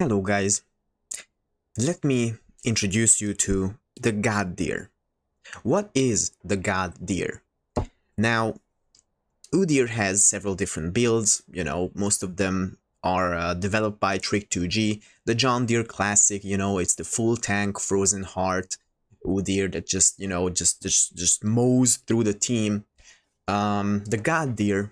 Hello guys, let me introduce you to the Godyr. What is the Godyr? Now, Udyr has several different builds, most of them are developed by Trick2G. The John Deere Classic, it's the full tank Frozen Heart Udyr that just mows through the team. The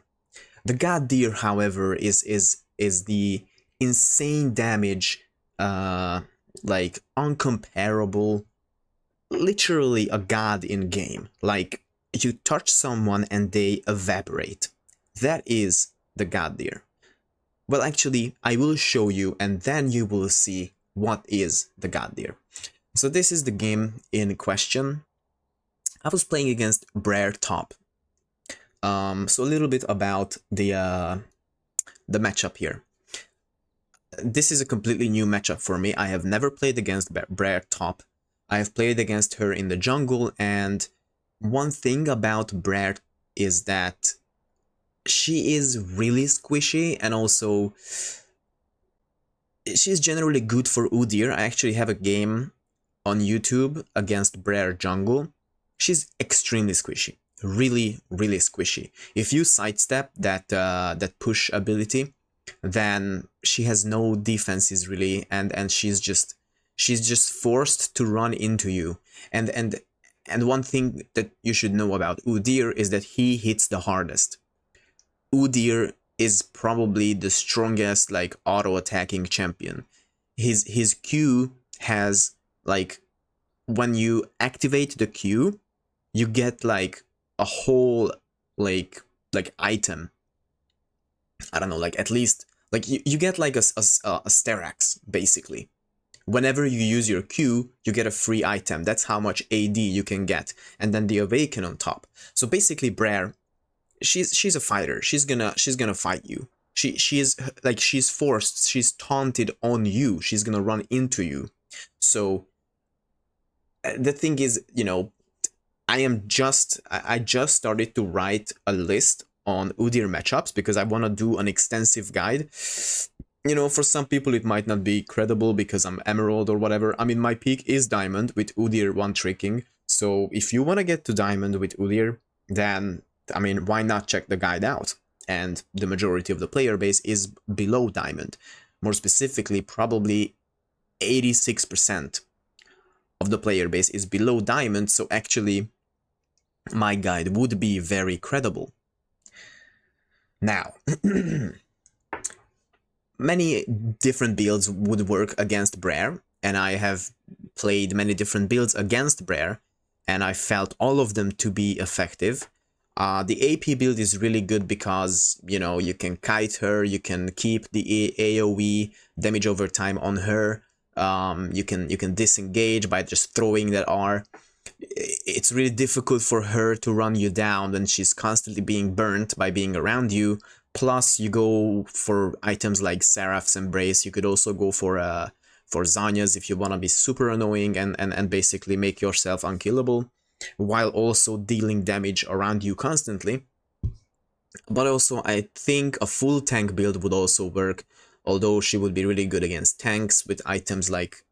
Godyr, however, is the insane damage, like uncomparable, literally a god in game. Like you touch someone and they evaporate. That is the Godyr. Well, actually, I will show you, and then you will see what is the Godyr. So this is the game in question. I was playing against Brair top. So a little bit about the matchup here. This is a completely new matchup for me. I have never played against Brair top. I have played against her in the jungle, and one thing about Brair is that she is really squishy, and also she's generally good for Udyr. I actually have a game on YouTube against Brair jungle. She's extremely squishy. Really squishy. If you sidestep that push ability, then she has no defenses really, and she's just forced to run into you. And one thing that you should know about Udyr is that he hits the hardest. Udyr is probably the strongest like auto attacking champion. His Q has, like, when you activate the Q, you get like a whole like item. I don't know, like at least like you get like a Sterax basically. Whenever you use your Q, you get a free item. That's how much AD you can get, and then the Awaken on top. So basically, Brair, she's a fighter. She's gonna fight you. She's forced. She's taunted on you. She's gonna run into you. So the thing is, I just started to write a list on Udyr matchups because I want to do an extensive guide. For some people it might not be credible because I'm Emerald or whatever. I mean, my peak is Diamond with Udyr one-tricking. So if you want to get to Diamond with Udyr, then, I mean, why not check the guide out? And the majority of the player base is below Diamond. More specifically, probably 86% of the player base is below Diamond, so actually my guide would be very credible. Now, many different builds would work against Brair, and I have played many different builds against Brair, and I felt all of them to be effective. The AP build is really good because, you can kite her, you can keep the AoE damage over time on her, you can disengage by just throwing that R. It's really difficult for her to run you down when she's constantly being burnt by being around you. Plus, you go for items like Seraph's Embrace. You could also go for Zanya's if you want to be super annoying and basically make yourself unkillable, while also dealing damage around you constantly. But also, I think a full tank build would also work, although she would be really good against tanks with items like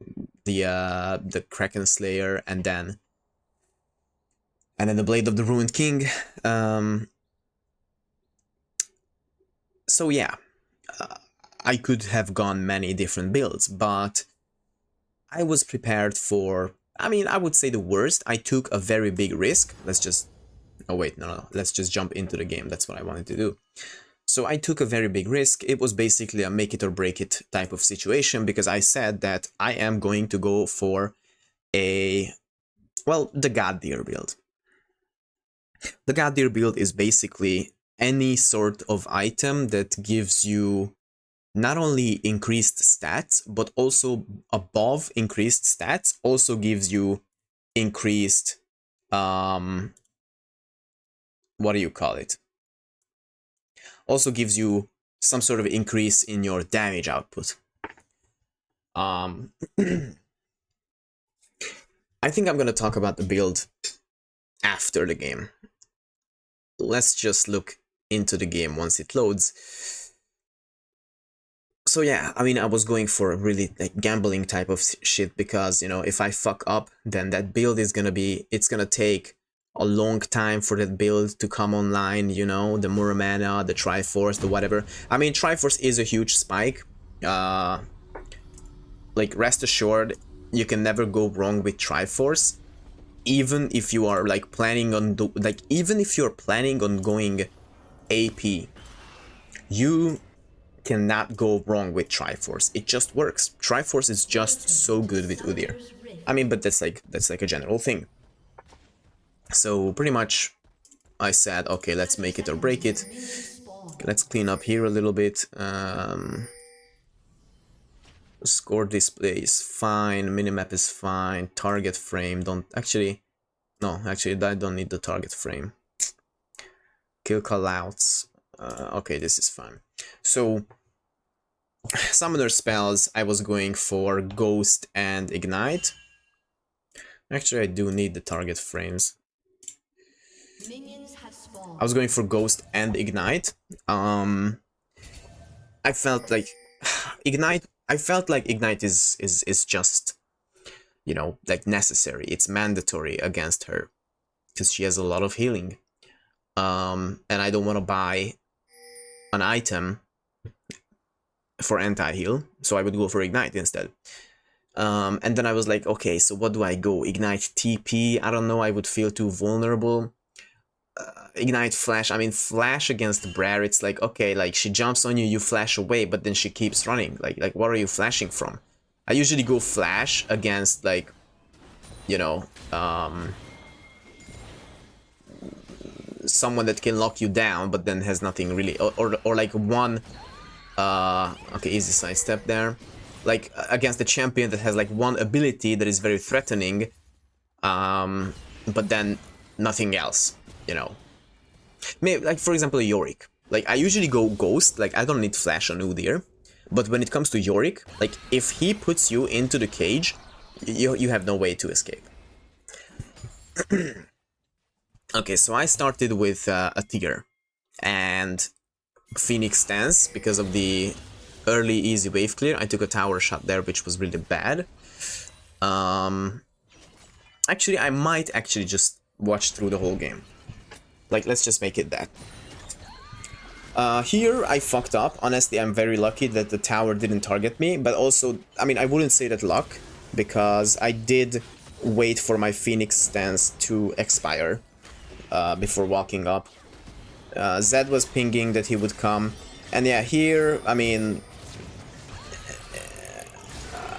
the Kraken Slayer and then the Blade of the Ruined King. So yeah, I could have gone many different builds, but I was prepared for, I mean, I would say the worst. I took a very big risk. Let's just, oh wait, no, let's just jump into the game. That's what I wanted to do. So I took a very big risk. It was basically a make it or break it type of situation because I said that I am going to go for the Godyr build. The Godyr build is basically any sort of item that gives you not only increased stats, but also above increased stats, also gives you increased, what do you call it? Also gives you some sort of increase in your damage output. I think I'm going to talk about the build after the game. Let's just look into the game once it loads. So yeah, I mean, I was going for a really like gambling type of shit because, you know, if I fuck up, then that build is gonna be, it's gonna take a long time for that build to come online, you know, the more mana, the Triforce, the whatever. I mean, Triforce is a huge spike. Like, rest assured, you can never go wrong with Triforce. Even if you are like planning on, even if you're planning on going AP, you cannot go wrong with Triforce. It just works. Triforce is just so good with Udyr. I mean, but that's like a general thing. So pretty much I said, okay, let's make it or break it. Let's clean up here a little bit. Score display is fine, minimap is fine, target frame, don't actually, no, actually I don't need the target frame. Kill callouts, okay, this is fine. So summoner spells, I was going for Ghost and Ignite. Actually, I do need the target frames. I was going for Ghost and Ignite. I felt like Ignite. I felt like Ignite is just, you know, like necessary. It's mandatory against her because she has a lot of healing. And I don't want to buy an item for anti-heal, so I would go for Ignite instead. And then I was like, okay, so what do I go? Ignite TP? I don't know, I would feel too vulnerable. Ignite Flash, I mean, Flash against Brair, it's like, okay, like, she jumps on you, you flash away, but then she keeps running. Like what are you flashing from? I usually go Flash against, like, you know, someone that can lock you down, but then has nothing really, or like one, okay, easy sidestep there. Like, against a champion that has, like, one ability that is very threatening, but then nothing else, you know. Maybe, like, for example, Yorick. Like, I usually go Ghost, like, I don't need Flash on Udyr, but when it comes to Yorick, like, if he puts you into the cage, you have no way to escape. Okay, so I started with a tier, and Phoenix Stance, because of the early easy wave clear. I took a tower shot there, which was really bad. Actually, I might actually just watch through the whole game. Like, let's just make it that. Here, I fucked up. Honestly, I'm very lucky that the tower didn't target me, but also, I mean, I wouldn't say that luck, because I did wait for my Phoenix Stance to expire before walking up. Zed was pinging that he would come, and yeah, here, I mean,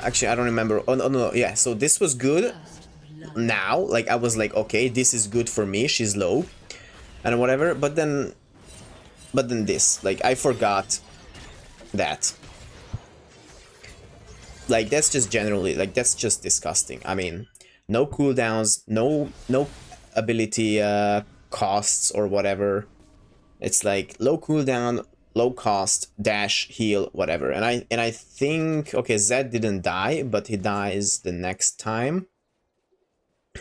actually, I don't remember. Oh, no, yeah, so this was good. Now, like, I was like, okay, this is good for me, she's low, and whatever, but then this, like, I forgot that. Like, that's just generally, like, that's just disgusting. I mean, no cooldowns, no ability costs or whatever. It's like low cooldown, low cost, dash, heal, whatever. And I think, okay, Zed didn't die, but he dies the next time.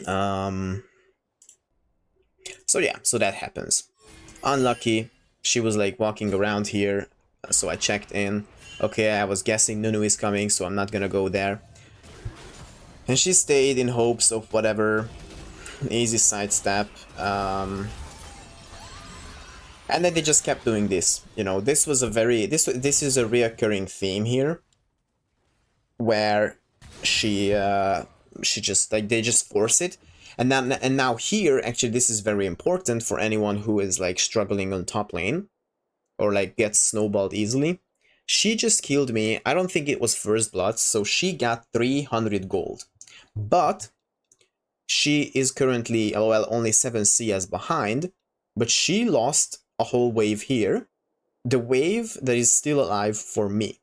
So yeah, so that happens. Unlucky. She was like walking around here, so I checked in. Okay, I was guessing Nunu is coming, so I'm not gonna go there. And she stayed in hopes of whatever. Easy sidestep. And then they just kept doing this. You know, this was a very this is a reoccurring theme here, where she just, like, they just force it. And now here, actually, this is very important for anyone who is, like, struggling on top lane, or, like, gets snowballed easily. She just killed me. I don't think it was first blood, so she got 300 gold. But she is currently, well, only 7 CS behind, but she lost a whole wave here. The wave that is still alive for me.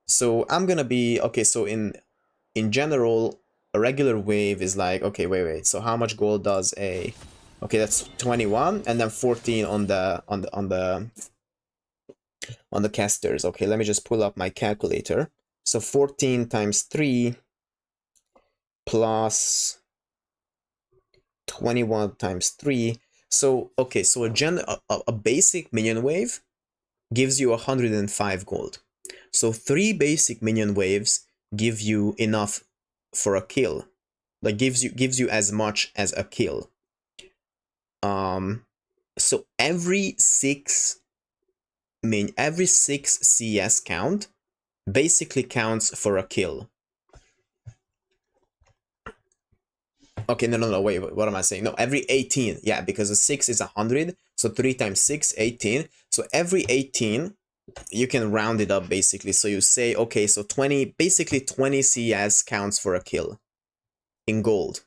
So I'm gonna be, okay, so in general, a regular wave is like, okay, wait, so how much gold does a, okay, that's 21, and then 14 on the casters. Okay, let me just pull up my calculator. So 14 times 3 plus 21 times 3. So, okay, so a basic minion wave gives you 105 gold. So 3 basic minion waves give you enough for a kill. Like gives you as much as a kill. So every 6 CS count basically counts for a kill. Okay, no, wait, what am I saying? No, every 18, yeah, because a 6 is 100, so 3 times 6, 18. So every 18, you can round it up basically. So you say, okay, so 20, basically 20 CS counts for a kill in gold.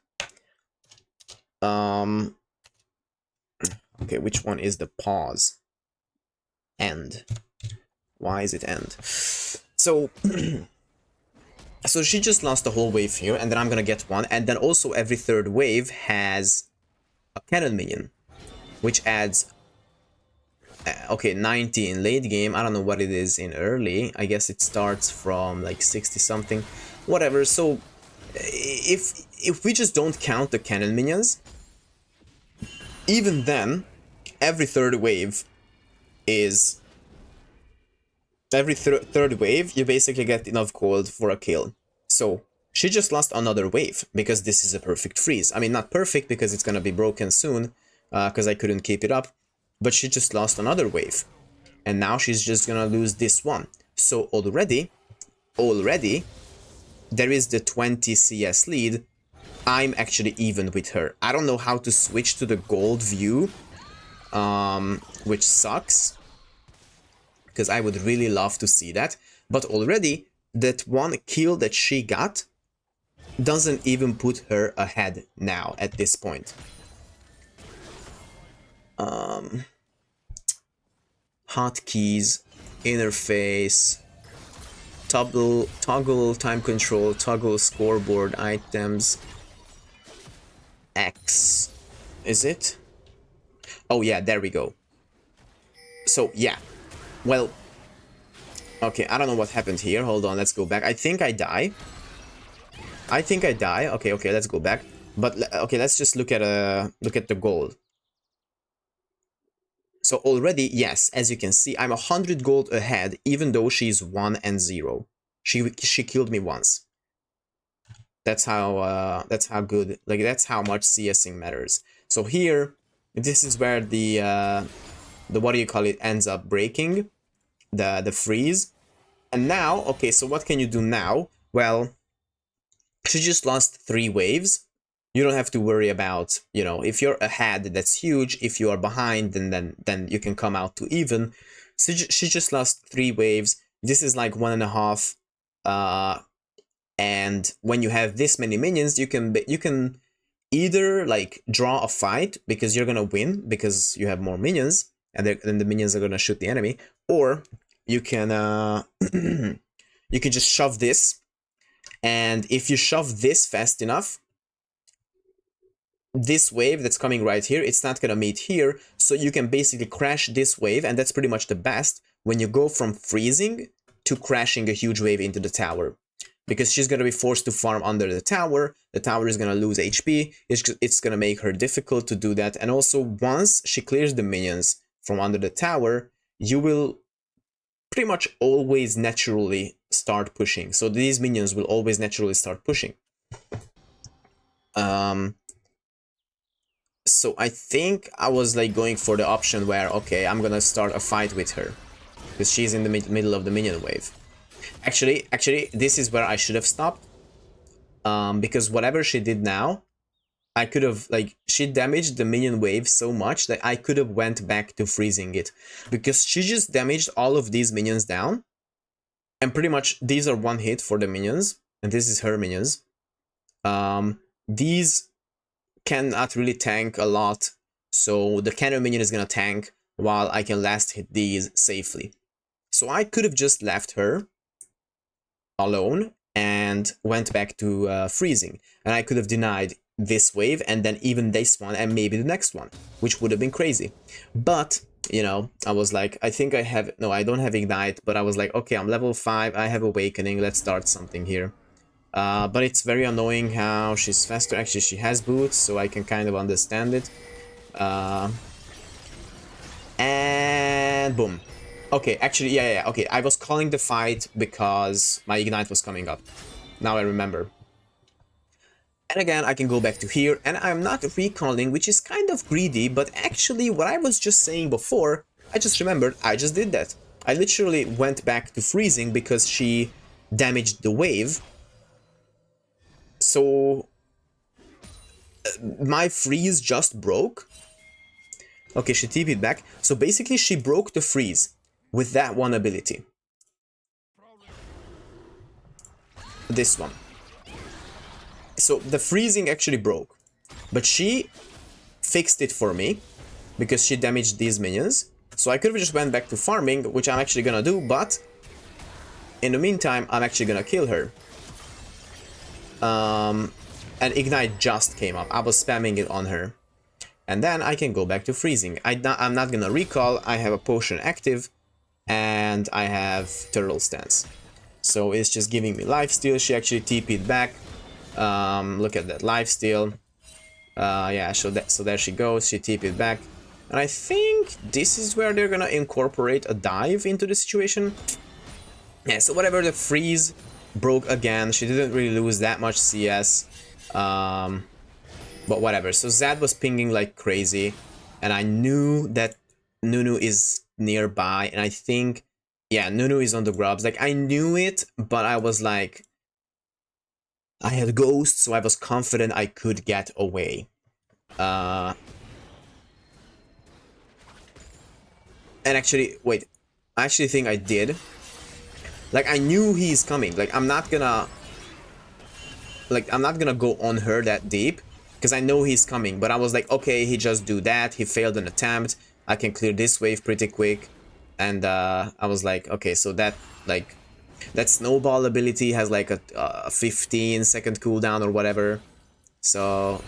Okay, which one is the pause? End. Why is it end? So, so she just lost the whole wave here, and then I'm gonna get one, and then also every 3rd wave has a cannon minion, which adds, okay, 90 in late game. I don't know what it is in early. I guess it starts from like 60 something, whatever. So if we just don't count the cannon minions, even then, every 3rd wave is... Every third wave, you basically get enough gold for a kill. So, she just lost another wave, because this is a perfect freeze. I mean, not perfect, because it's gonna be broken soon, because I couldn't keep it up. But she just lost another wave. And now she's just gonna lose this one. So, already, there is the 20 CS lead. I'm actually even with her. I don't know how to switch to the gold view, which sucks, because I would really love to see that. But already, that one kill that she got doesn't even put her ahead now, at this point. Hotkeys, interface, toggle time control, toggle scoreboard items, X, is it? Oh yeah, there we go. So yeah, well, okay, I don't know what happened here. Hold on, let's go back. I think I die. Okay, let's go back. But okay, let's just look at the gold. So already, yes, as you can see, I'm 100 gold ahead, even though she's 1 and 0. She killed me once. That's how good, like, that's how much CSing matters. So here, this is where the what do you call it, ends up breaking, the freeze. And now, okay, so what can you do now? Well, she just lost 3 waves. You don't have to worry about, you know, if you're ahead, that's huge. If you are behind, then you can come out to even. So she just lost 3 waves. This is like 1.5. And when you have this many minions, you can either like draw a fight because you're gonna win because you have more minions, and then the minions are gonna shoot the enemy, or you can you can just shove this, and if you shove this fast enough, this wave that's coming right here, it's not gonna meet here, so you can basically crash this wave, and that's pretty much the best when you go from freezing to crashing a huge wave into the tower. Because she's gonna be forced to farm under the tower is gonna lose HP, it's gonna make her difficult to do that, and also once she clears the minions from under the tower, you will pretty much always naturally start pushing. So these minions will always naturally start pushing. So I think I was like going for the option where, okay, I'm gonna start a fight with her, because she's in the middle of the minion wave. Actually, this is where I should have stopped. Because whatever she did now, I could have, like, she damaged the minion wave so much that I could have went back to freezing it. Because she just damaged all of these minions down. And pretty much, these are one hit for the minions. And this is her minions. These cannot really tank a lot. So the cannon minion is gonna tank, while I can last hit these safely. So I could have just left her alone and went back to freezing, and I could have denied this wave and then even this one and maybe the next one, which would have been crazy. But you know, I was like, I think I have, no, I don't have ignite, but I was like, okay, I'm level 5, I have awakening, let's start something here. But it's very annoying how she's faster. Actually, she has boots, so I can kind of understand it. And boom. Okay, actually, yeah, okay. I was calling the fight because my Ignite was coming up. Now I remember. And again, I can go back to here, and I'm not recalling, which is kind of greedy, but actually what I was just saying before, I just remembered I just did that. I literally went back to freezing because she damaged the wave. So my freeze just broke. Okay, she TP'd back. So basically she broke the freeze with that one ability. This one. So the freezing actually broke. But she fixed it for me because she damaged these minions. So I could have just went back to farming, which I'm actually gonna do, but in the meantime, I'm actually gonna kill her. And Ignite just came up. I was spamming it on her. And then I can go back to freezing. I'm not gonna recall. I have a potion active, and I have Turtle Stance. So it's just giving me lifesteal. She actually TP'd back. Look at that lifesteal. Yeah, so there she goes. She TP'd back. And I think this is where they're gonna incorporate a dive into the situation. Yeah, so whatever, the freeze broke again. She didn't really lose that much CS. But whatever. So Zad was pinging like crazy. And I knew that Nunu is nearby. And I think, yeah, Nunu is on the grubs. Like, I knew it, but I was like, I had Ghost, so I was confident I could get away. And actually, wait, I actually think I did. Like, I knew he's coming. Like, I'm not gonna go on her that deep, because I know he's coming. But I was like, okay, he just do that. He failed an attempt. I can clear this wave pretty quick. And I was like, okay, so that, like, that snowball ability has like a 15-second cooldown or whatever. So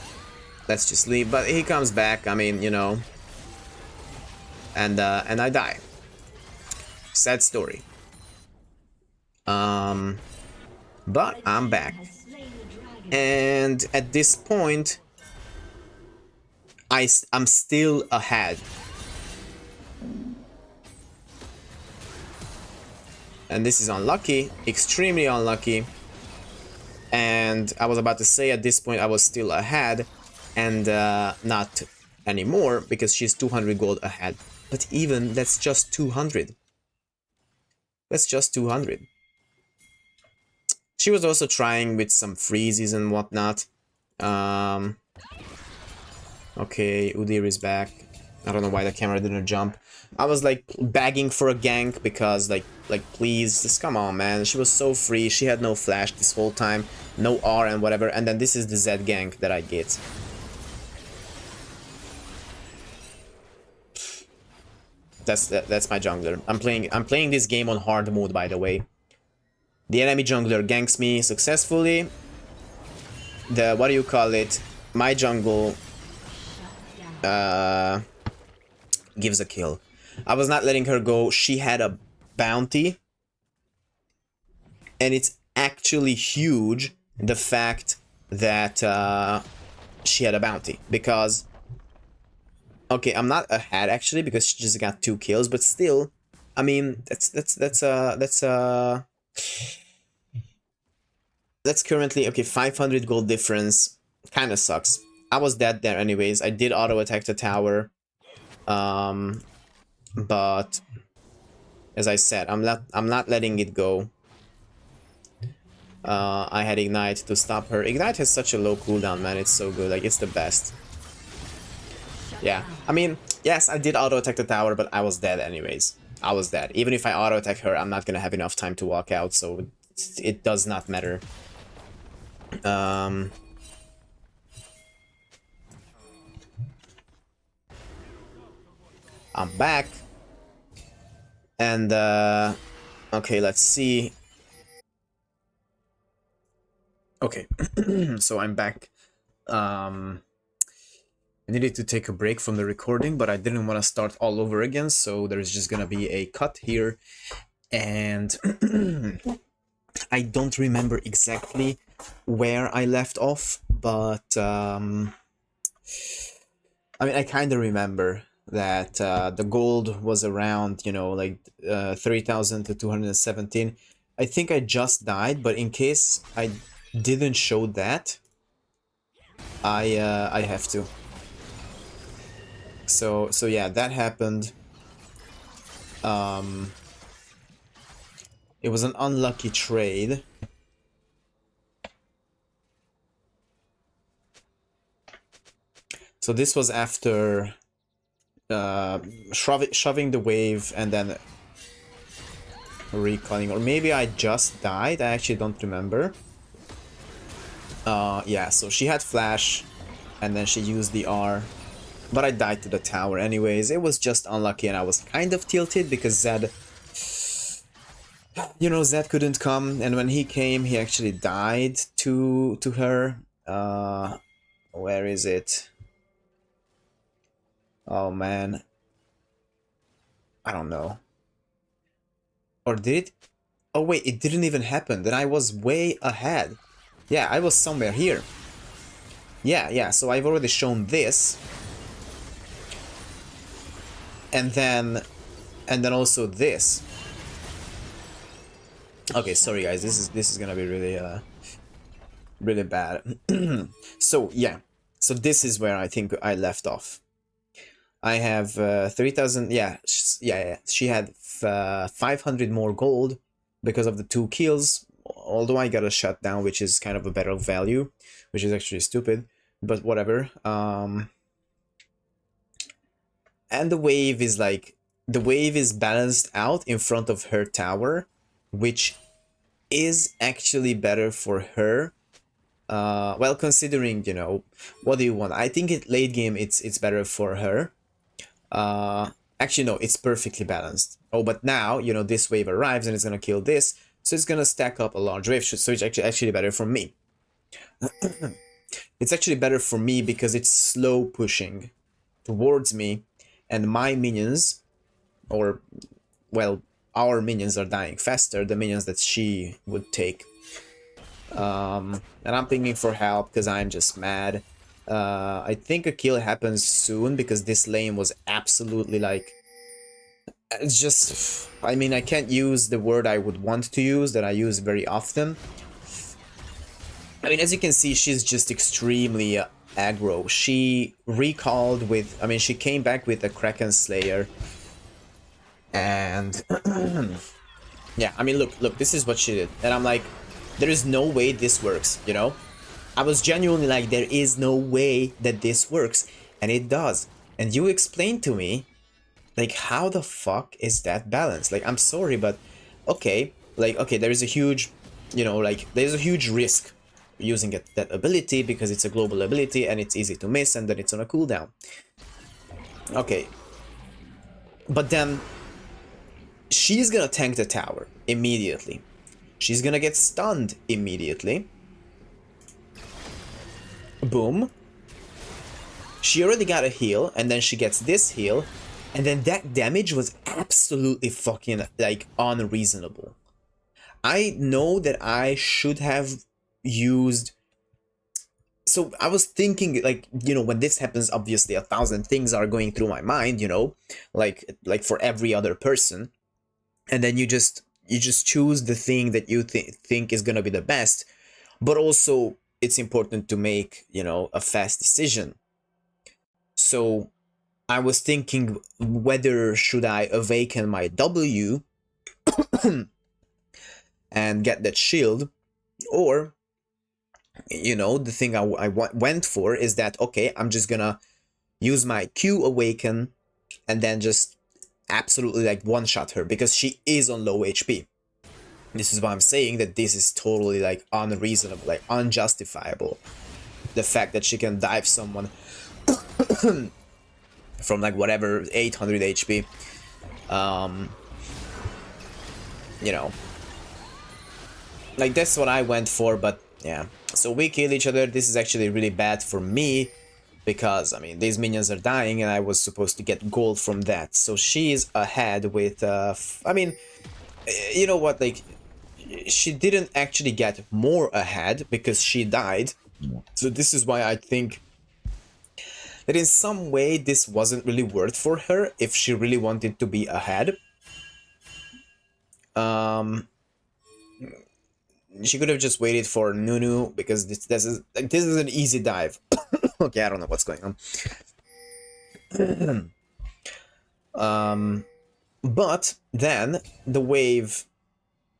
let's just leave. But he comes back, I mean, you know. And I die. Sad story. But I'm back. And at this point, I'm still ahead. And this is unlucky, extremely unlucky. And I was about to say at this point I was still ahead, and not anymore because she's 200 gold ahead. But even that's just 200. That's just 200. She was also trying with some freezes and whatnot. Okay, Udyr is back. I don't know why the camera didn't jump. I was like begging for a gank because like please, just come on, man. She was so free. She had no flash this whole time, no R and whatever. And then this is the Z gank that I get. That's my jungler. I'm playing this game on hard mode, by the way. The enemy jungler ganks me successfully. The, what do you call it? My jungle gives a kill. I was not letting her go. She had a bounty, and it's actually huge, the fact that she had a bounty, because okay, I'm not ahead actually because she just got 2 kills, but still, I mean, that's currently okay. 500 gold difference kind of sucks. I was dead there anyways. I did auto attack the tower, but as I said, I'm not letting it go. I had Ignite to stop her. Ignite has such a low cooldown, man. It's so good. Like, it's the best. Yeah, I mean, yes, I did auto attack the tower, but I was dead anyways. I was dead. Even if I auto attack her, I'm not gonna have enough time to walk out, so it does not matter. I'm back. And, okay, let's see. Okay, so I'm back. I needed to take a break from the recording, but I didn't want to start all over again, so there's just gonna be a cut here. And I don't remember exactly where I left off, but I mean, I kind of remember. that the gold was around, you know, like 30,000 to 217. I think I just died, but in case I didn't show that, I have to. So yeah, that happened. It was an unlucky trade. So this was after shoving the wave and then recalling, or maybe I just died. I actually don't remember. Yeah, so she had flash, and then she used the R, but I died to the tower anyways. It was just unlucky, and I was kind of tilted because Zed, you know, Zed couldn't come, and when he came, he actually died to her. Where is it? Oh man, I don't know. Or did it? Oh wait, it didn't even happen. Then I was way ahead. Yeah, I was somewhere here. Yeah, so I've already shown this. And then also this. Okay, sorry guys, this is gonna be really really bad. So yeah, so this is where I think I left off. I have 3,000. Yeah, yeah. She had 500 more gold because of the 2 kills. Although I got a shutdown, which is kind of a better value, which is actually stupid, but whatever. And the wave is like, the wave is balanced out in front of her tower, which is actually better for her. Well, considering, you know, what do you want? I think late game it's better for her. Actually no, it's perfectly balanced. Oh, but now, you know, this wave arrives and it's gonna kill this, so it's gonna stack up a large wave, so it's actually better for me. It's actually better for me because it's slow pushing towards me, and my minions, or, well, our minions are dying faster, the minions that she would take. And I'm thinking for help because I'm just mad. I think a kill happens soon because this lane was absolutely like, it's just, I mean, I can't use the word I would want to use, that I use very often. I mean, as you can see, she's just extremely aggro. She recalled with, I mean, she came back with a Kraken Slayer. And yeah, I mean, look, this is what she did. And I'm like, there is no way this works, you know? I was genuinely like, there is no way that this works. And it does. And you explained to me, like, how the fuck is that balanced? Like, I'm sorry, but okay, like, okay, there is a huge, you know, like, there's a huge risk using that ability because it's a global ability and it's easy to miss and then it's on a cooldown. Okay. But then she's gonna tank the tower immediately. She's gonna get stunned immediately. Boom. She already got a heal, and then she gets this heal, and then that damage was absolutely fucking, like, unreasonable. I know that I should have used... So I was thinking, like, you know, when this happens, obviously 1,000 things are going through my mind, you know, like for every other person. And then you just choose the thing that you think is gonna be the best, but also it's important to make, you know, a fast decision. So I was thinking, whether should I awaken my W and get that shield, or, you know, the thing I went for is that, okay, I'm just gonna use my Q awaken and then just absolutely, like, one-shot her, because she is on low HP. This is why I'm saying that this is totally, like, unreasonable, like, unjustifiable. The fact that she can dive someone from, like, whatever, 800 HP. You know. Like, that's what I went for, but, yeah. So we kill each other. This is actually really bad for me, because, I mean, these minions are dying, and I was supposed to get gold from that. So she's ahead with, I mean, you know what, like, she didn't actually get more ahead because she died. So this is why I think that in some way this wasn't really worth for her if she really wanted to be ahead. She could have just waited for Nunu, because this is an easy dive. Okay, I don't know what's going on. But then the wave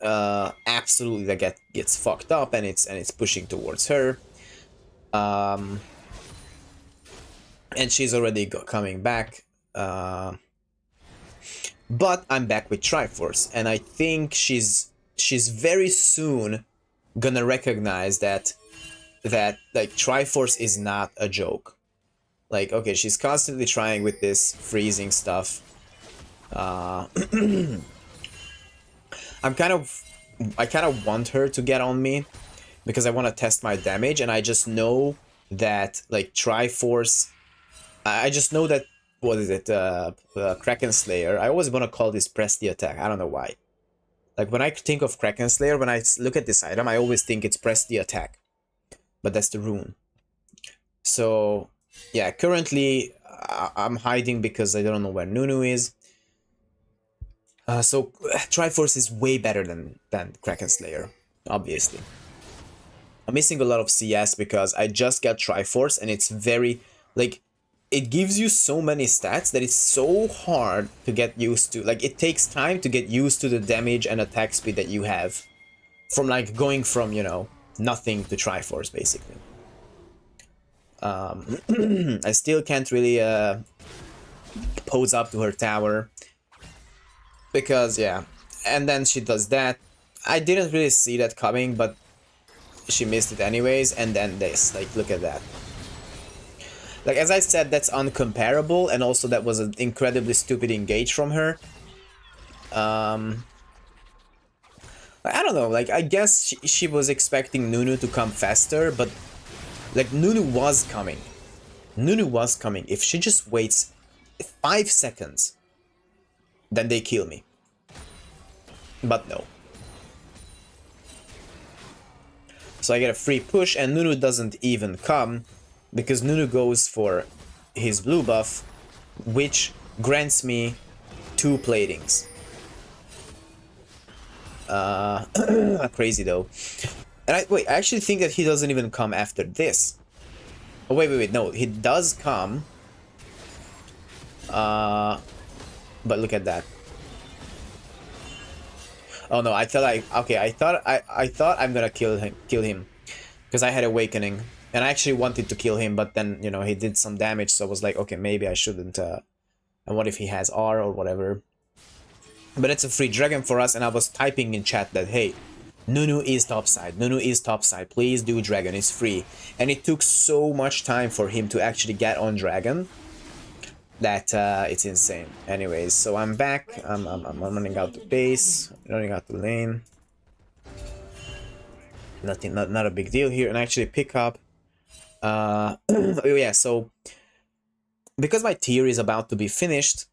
absolutely gets fucked up, and it's pushing towards her. And she's already coming back. But I'm back with Triforce, and I think she's very soon gonna recognize that like Triforce is not a joke. Like, okay, she's constantly trying with this freezing stuff. I kind of want her to get on me, because I want to test my damage, and I just know that like Triforce, I just know that, what is it, Kraken Slayer, I always want to call this press the attack, I don't know why. Like, when I think of Kraken Slayer, when I look at this item, I always think it's press the attack, but that's the rune. So yeah, currently I'm hiding because I don't know where Nunu is. So Triforce is way better than Kraken Slayer, obviously. I'm missing a lot of CS because I just got Triforce, and it's very, like, it gives you so many stats that it's so hard to get used to. Like, it takes time to get used to the damage and attack speed that you have from, like, going from, you know, nothing to Triforce, basically. I still can't really pose up to her tower, because, yeah, and then she does that. I didn't really see that coming, but she missed it anyways, and then this, like, look at that. Like, as I said, that's uncomparable, and also that was an incredibly stupid engage from her. I don't know, like, I guess she was expecting Nunu to come faster, but, like, Nunu was coming. Nunu was coming. If she just waits 5 seconds, then they kill me. But no. So I get a free push, and Nunu doesn't even come, because Nunu goes for his blue buff, which grants me 2 platings. Crazy though. And I actually think that he doesn't even come after this. Oh, wait, no, he does come. But look at that. Oh no, I thought I thought I'm gonna kill him, because I had Awakening, and I actually wanted to kill him, but then, you know, he did some damage, so I was like, okay, maybe I shouldn't. And what if he has R or whatever? But it's a free dragon for us, and I was typing in chat that, hey, Nunu is topside, Nunu is topside, please do dragon, it's free. And it took so much time for him to actually get on dragon that it's insane. Anyways, so I'm back. I'm running out to base, running out to lane. Not a big deal here, and actually pick up. Oh yeah, so because my tier is about to be finished,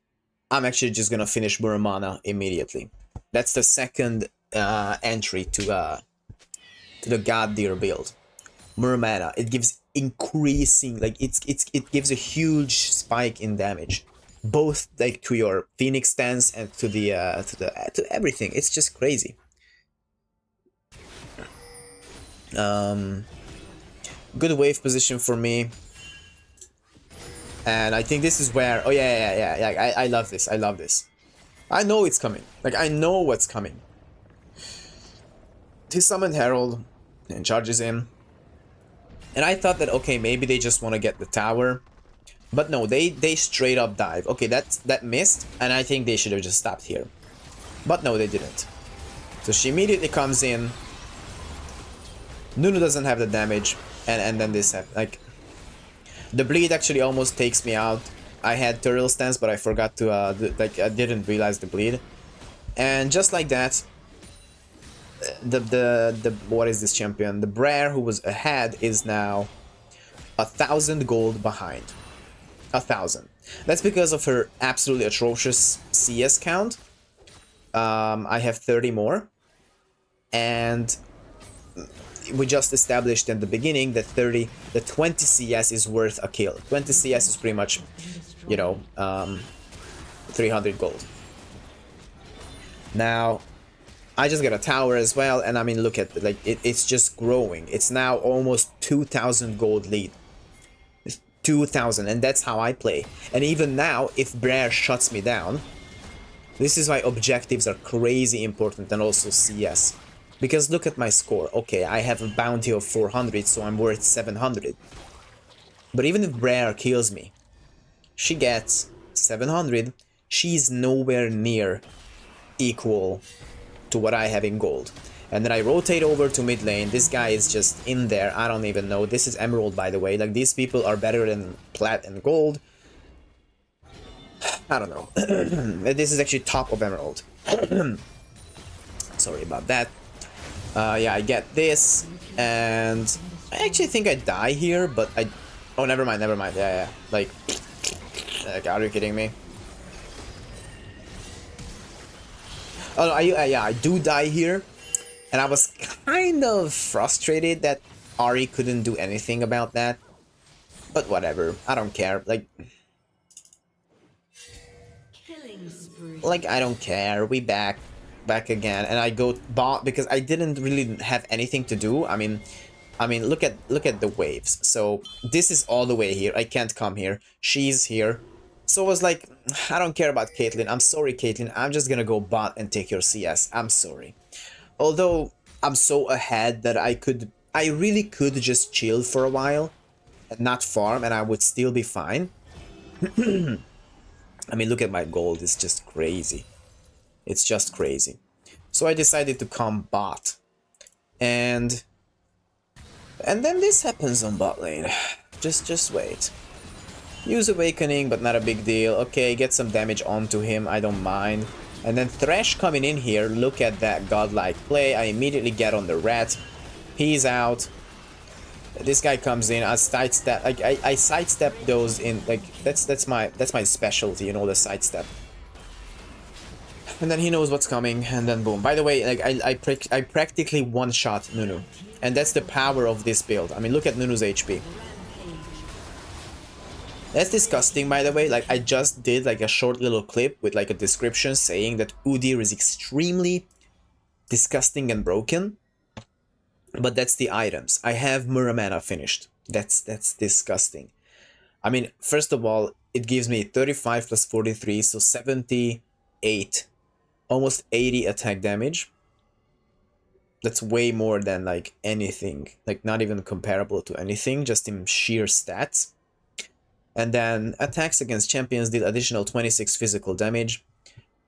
I'm actually just gonna finish Muramana immediately. That's the second entry to the Godyr build. Muramana. It gives increasing, like, it gives a huge spike in damage, both like to your Phoenix stance and to the to everything. It's just crazy. Good wave position for me, and I think this is where, oh yeah, I love this. I love this. I know it's coming. Like, I know what's coming. He summoned Herald and charges in. And I thought that, okay, maybe they just want to get the tower. But no, they straight up dive. Okay, that missed, and I think they should have just stopped here. But no, they didn't. So she immediately comes in. Nunu doesn't have the damage, and then this happened. Like, the bleed actually almost takes me out. I had turtle stance, but I forgot to like, I didn't realize the bleed. And just like that, the what is this champion? The Brair, who was ahead, is now 1,000 gold behind. 1,000. That's because of her absolutely atrocious CS count. I have 30 more, and we just established in the beginning that 20 CS is worth a kill. 20 CS is pretty much, you know, 300 gold. Now, I just got a tower as well, and I mean, look at, like, it's just growing. It's now almost 2,000 gold lead. 2,000, and that's how I play. And even now, if Brair shuts me down, this is why objectives are crazy important, and also CS. Because look at my score. Okay, I have a bounty of 400, so I'm worth 700. But even if Brair kills me, she gets 700. She's nowhere near equal to what I have in gold. And then I rotate over to mid lane. This guy is just in there. I don't even know. This is emerald, by the way. Like, these people are better than plat and gold. I don't know. This is actually top of emerald. Sorry about that. Yeah, I get this. And I actually think I die here, but I... Oh, never mind, never mind. Yeah, yeah. Like, are you kidding me? Oh, yeah, I do die here. And I was kind of frustrated that Ahri couldn't do anything about that. But whatever, I don't care. Like, I don't care. We back again, and I go bot because I didn't really have anything to do. I mean, look at the waves. So this is all the way here. I can't come here. She's here. So I was like, I don't care about Caitlyn. I'm sorry, Caitlyn. I'm just gonna go bot and take your CS. I'm sorry. Although I'm so ahead that I really could just chill for a while and not farm, and I would still be fine. I mean, look at my gold. It's just crazy. It's just crazy. So I decided to come bot. And then this happens on bot lane. Just wait. Use Awakening, but not a big deal. Okay, get some damage onto him. I don't mind. And then Thresh coming in here, look at that godlike play. I immediately get on the rat. He's out. This guy comes in. I sidestep. I sidestep those in. Like, that's my specialty, you know, the sidestep. And then he knows what's coming, and then boom. By the way, like, I practically one-shot Nunu, and that's the power of this build. I mean, look at Nunu's HP. That's disgusting, by the way. Like, I just did like a short little clip with like a description saying that Udyr is extremely disgusting and broken. But that's the items. I have Muramana finished. That's disgusting. I mean, first of all, it gives me 35 plus 43, so 78, almost 80 attack damage. That's way more than like anything, like not even comparable to anything, just in sheer stats. And then attacks against champions deal additional 26 physical damage.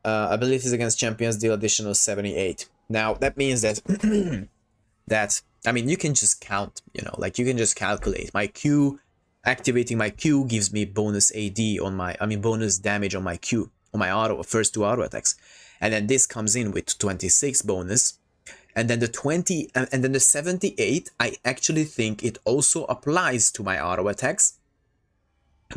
Abilities against champions deal additional 78. Now, that means that, I mean, you can just count, you know, like you can just calculate. My Q, activating my Q gives me bonus AD on my, bonus damage on my Q, on my first 2 auto attacks. And then this comes in with 26 bonus. And then the 20, and then the 78, I actually think it also applies to my auto attacks.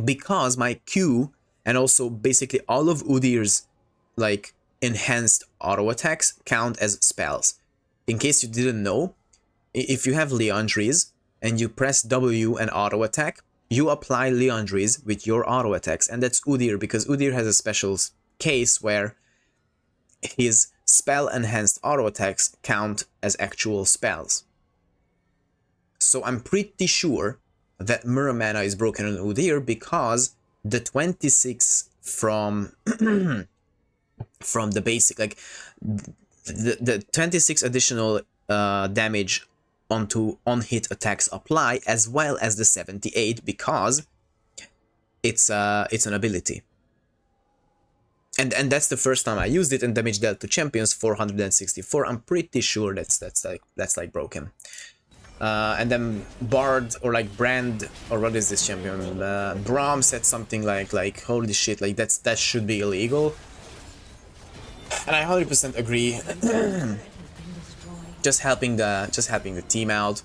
Because my Q and also basically all of Udyr's like enhanced auto attacks count as spells. In case you didn't know, if you have Leandries and you press W and auto attack, you apply Leandries with your auto attacks, and that's Udyr, because Udyr has a special case where his spell enhanced auto attacks count as actual spells. So I'm pretty sure that Muramana is broken on Udyr because the 26 from the basic, like the 26 additional damage onto on-hit attacks apply, as well as the 78 because it's an ability. And that's the first time I used it, and damage dealt to champions 464. I'm pretty sure that's like broken. And then Bard, or like Brand, or what is this champion? Braum said something like holy shit, like that should be illegal. And I 100% agree. just helping the team out.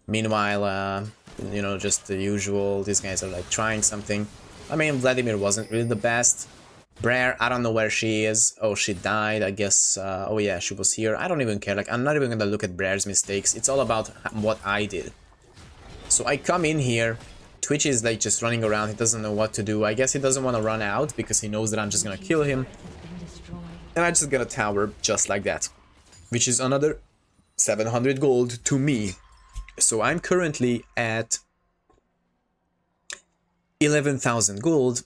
Meanwhile, you know, just the usual. These guys are like trying something. I mean, Vladimir wasn't really the best. Brair, I don't know where she is. Oh, she died, I guess. Oh yeah, she was here. I don't even care. Like, I'm not even gonna look at Brair's mistakes. It's all about what I did. So I come in here. Twitch is like just running around. He doesn't know what to do. I guess he doesn't want to run out because he knows that I'm just gonna kill him. And I just get a tower just like that. Which is another 700 gold to me. So I'm currently at 11,000 gold.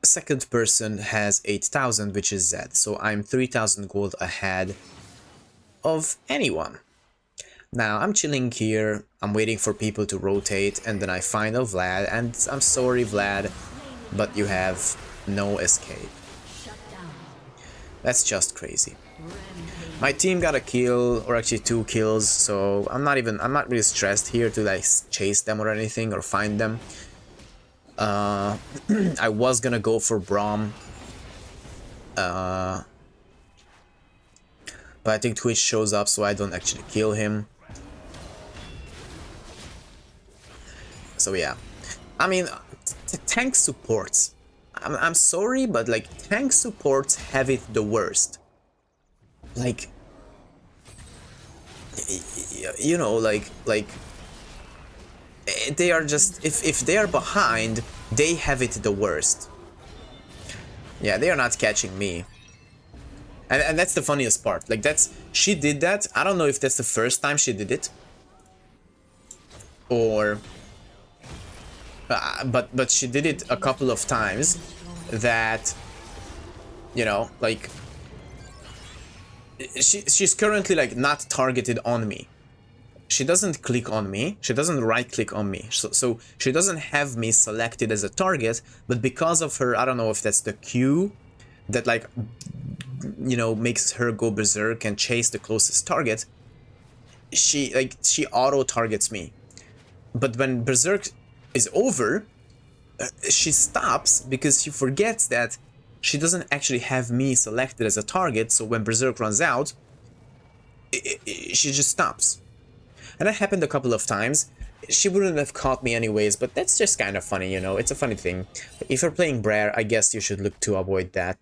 Second person has 8,000, which is Zed. So I'm 3,000 gold ahead of anyone. Now I'm chilling here. I'm waiting for people to rotate, and then I find a Vlad. And I'm sorry, Vlad, but you have no escape. That's just crazy. My team got a kill, or actually 2 kills, so I'm not really stressed here to like chase them or anything or find them. I was gonna go for Braum, but I think Twitch shows up, so I don't actually kill him. So yeah, I mean, tank supports. I'm sorry, but like tank supports have it the worst. Like, you know, like they are just, if they are behind, they have it the worst. Yeah, they are not catching me. And that's the funniest part. Like, she did that. I don't know if that's the first time she did it. Or... but she did it a couple of times that, you know, like... She's currently, like, not targeted on me. She doesn't click on me, she doesn't right click on me, so she doesn't have me selected as a target, but because of her, I don't know if that's the Q that, like, you know, makes her go berserk and chase the closest target, she auto targets me. But when berserk is over, she stops because she forgets that she doesn't actually have me selected as a target, so when berserk runs out, she just stops. And that happened a couple of times. She wouldn't have caught me anyways, but that's just kind of funny, you know, it's a funny thing. If you're playing Brair, I guess you should look to avoid that.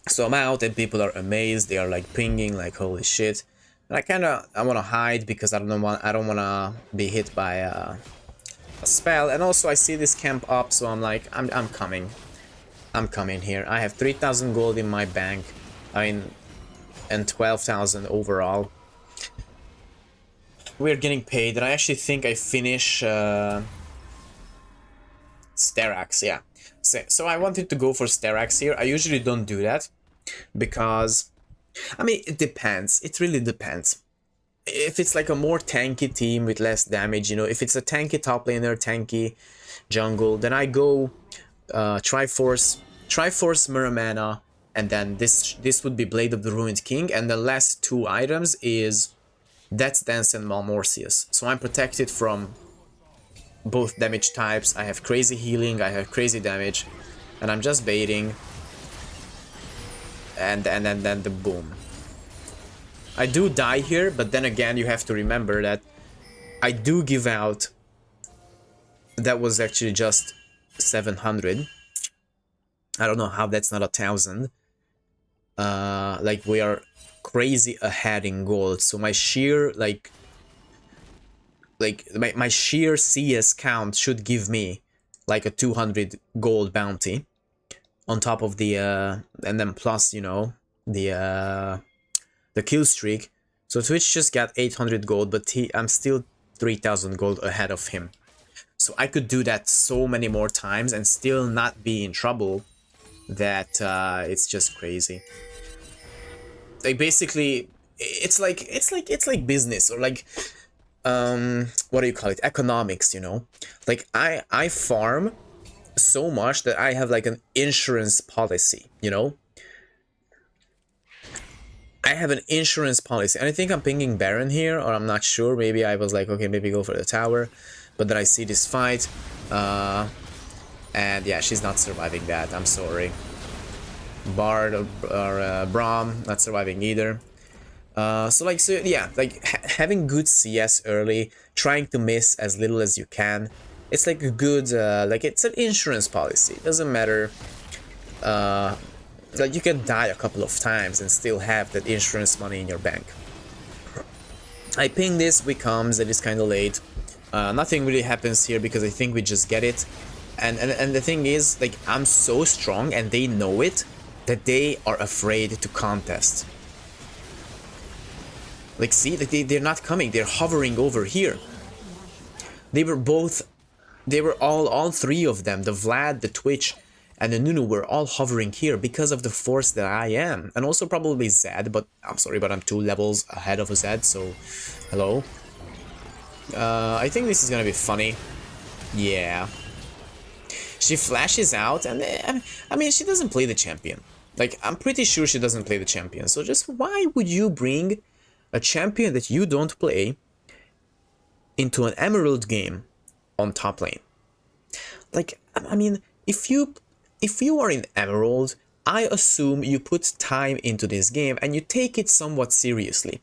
So I'm out and people are amazed, they are like pinging, like holy shit. And I want to hide because I don't want to be hit by a spell. And also I see this camp up, so I'm like, I'm coming. I'm coming here. I have 3,000 gold in my bank. I mean, and 12,000 overall. We're getting paid, and I actually think I finish Sterax, yeah. So I wanted to go for Sterax here. I usually don't do that because, I mean, it depends. It really depends. If it's like a more tanky team with less damage, you know, if it's a tanky top laner, tanky jungle, then I go Triforce Muramana, and then this would be Blade of the Ruined King, and the last 2 items is Death's Dance and Malmortius. So I'm protected from both damage types. I have crazy healing, I have crazy damage, and I'm just baiting. And then the boom. I do die here, but then again you have to remember that I do give out. That was actually just 700. I don't know how that's not 1,000. Like, we are crazy ahead in gold, so my sheer my sheer CS count should give me like a 200 gold bounty on top of the and then plus, you know, the kill streak. So Twitch just got 800 gold, but I'm still 3,000 gold ahead of him. So I could do that so many more times and still not be in trouble. That it's just crazy. Like, basically, it's like business, or like what do you call it, economics, you know. Like, I farm so much that I have like an insurance policy, you know. I have an insurance policy, and I think I'm pinging Baron here, or I'm not sure. Maybe I was like, okay, maybe go for the tower, but then I see this fight, and yeah, she's not surviving that. I'm sorry. Bard or Braum not surviving either. So yeah, like having good CS early, trying to miss as little as you can. it's like a good, like it's an insurance policy. It doesn't matter, like you can die a couple of times and still have that insurance money in your bank. I ping this, we comes, it is kind of late. Nothing really happens here because I think we just get it. And the thing is, like, I'm so strong and they know it that they are afraid to contest. Like, see, they're not coming, they're hovering over here. They were all three of them, the Vlad, the Twitch, and the Nunu were all hovering here because of the force that I am. And also probably Zed, but I'm sorry, but I'm 2 levels ahead of Zed, so hello. I think this is gonna be funny. Yeah. She flashes out, and I mean, she doesn't play the champion. Like, I'm pretty sure she doesn't play the champion, so just why would you bring a champion that you don't play into an Emerald game on top lane? Like, I mean, if you are in Emerald, I assume you put time into this game and you take it somewhat seriously,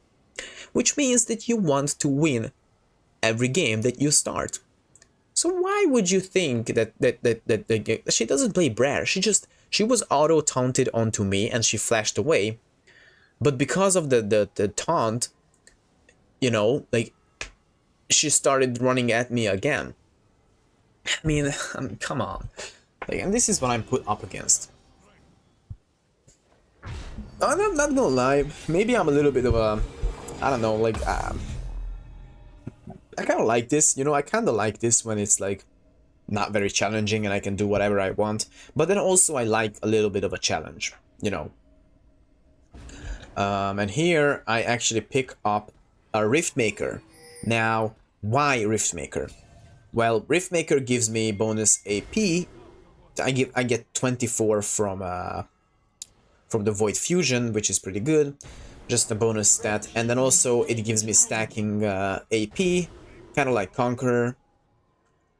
which means that you want to win every game that you start. So why would you think that she doesn't play Brair? She was auto taunted onto me and she flashed away, but because of the taunt, you know, like, she started running at me again. I mean, come on. Like, and this is what I'm put up against. I'm not gonna lie, maybe I'm a little bit of a, I don't know, like, I kind of like this, you know, I kind of like this when it's like not very challenging and I can do whatever I want, but then also I like a little bit of a challenge, you know. And here I actually pick up a Rift Maker. Now, why Rift Maker? Well, Rift Maker gives me bonus AP. I get 24 from the Void Fusion, which is pretty good, just a bonus stat, and then also it gives me stacking AP, kind of like Conqueror,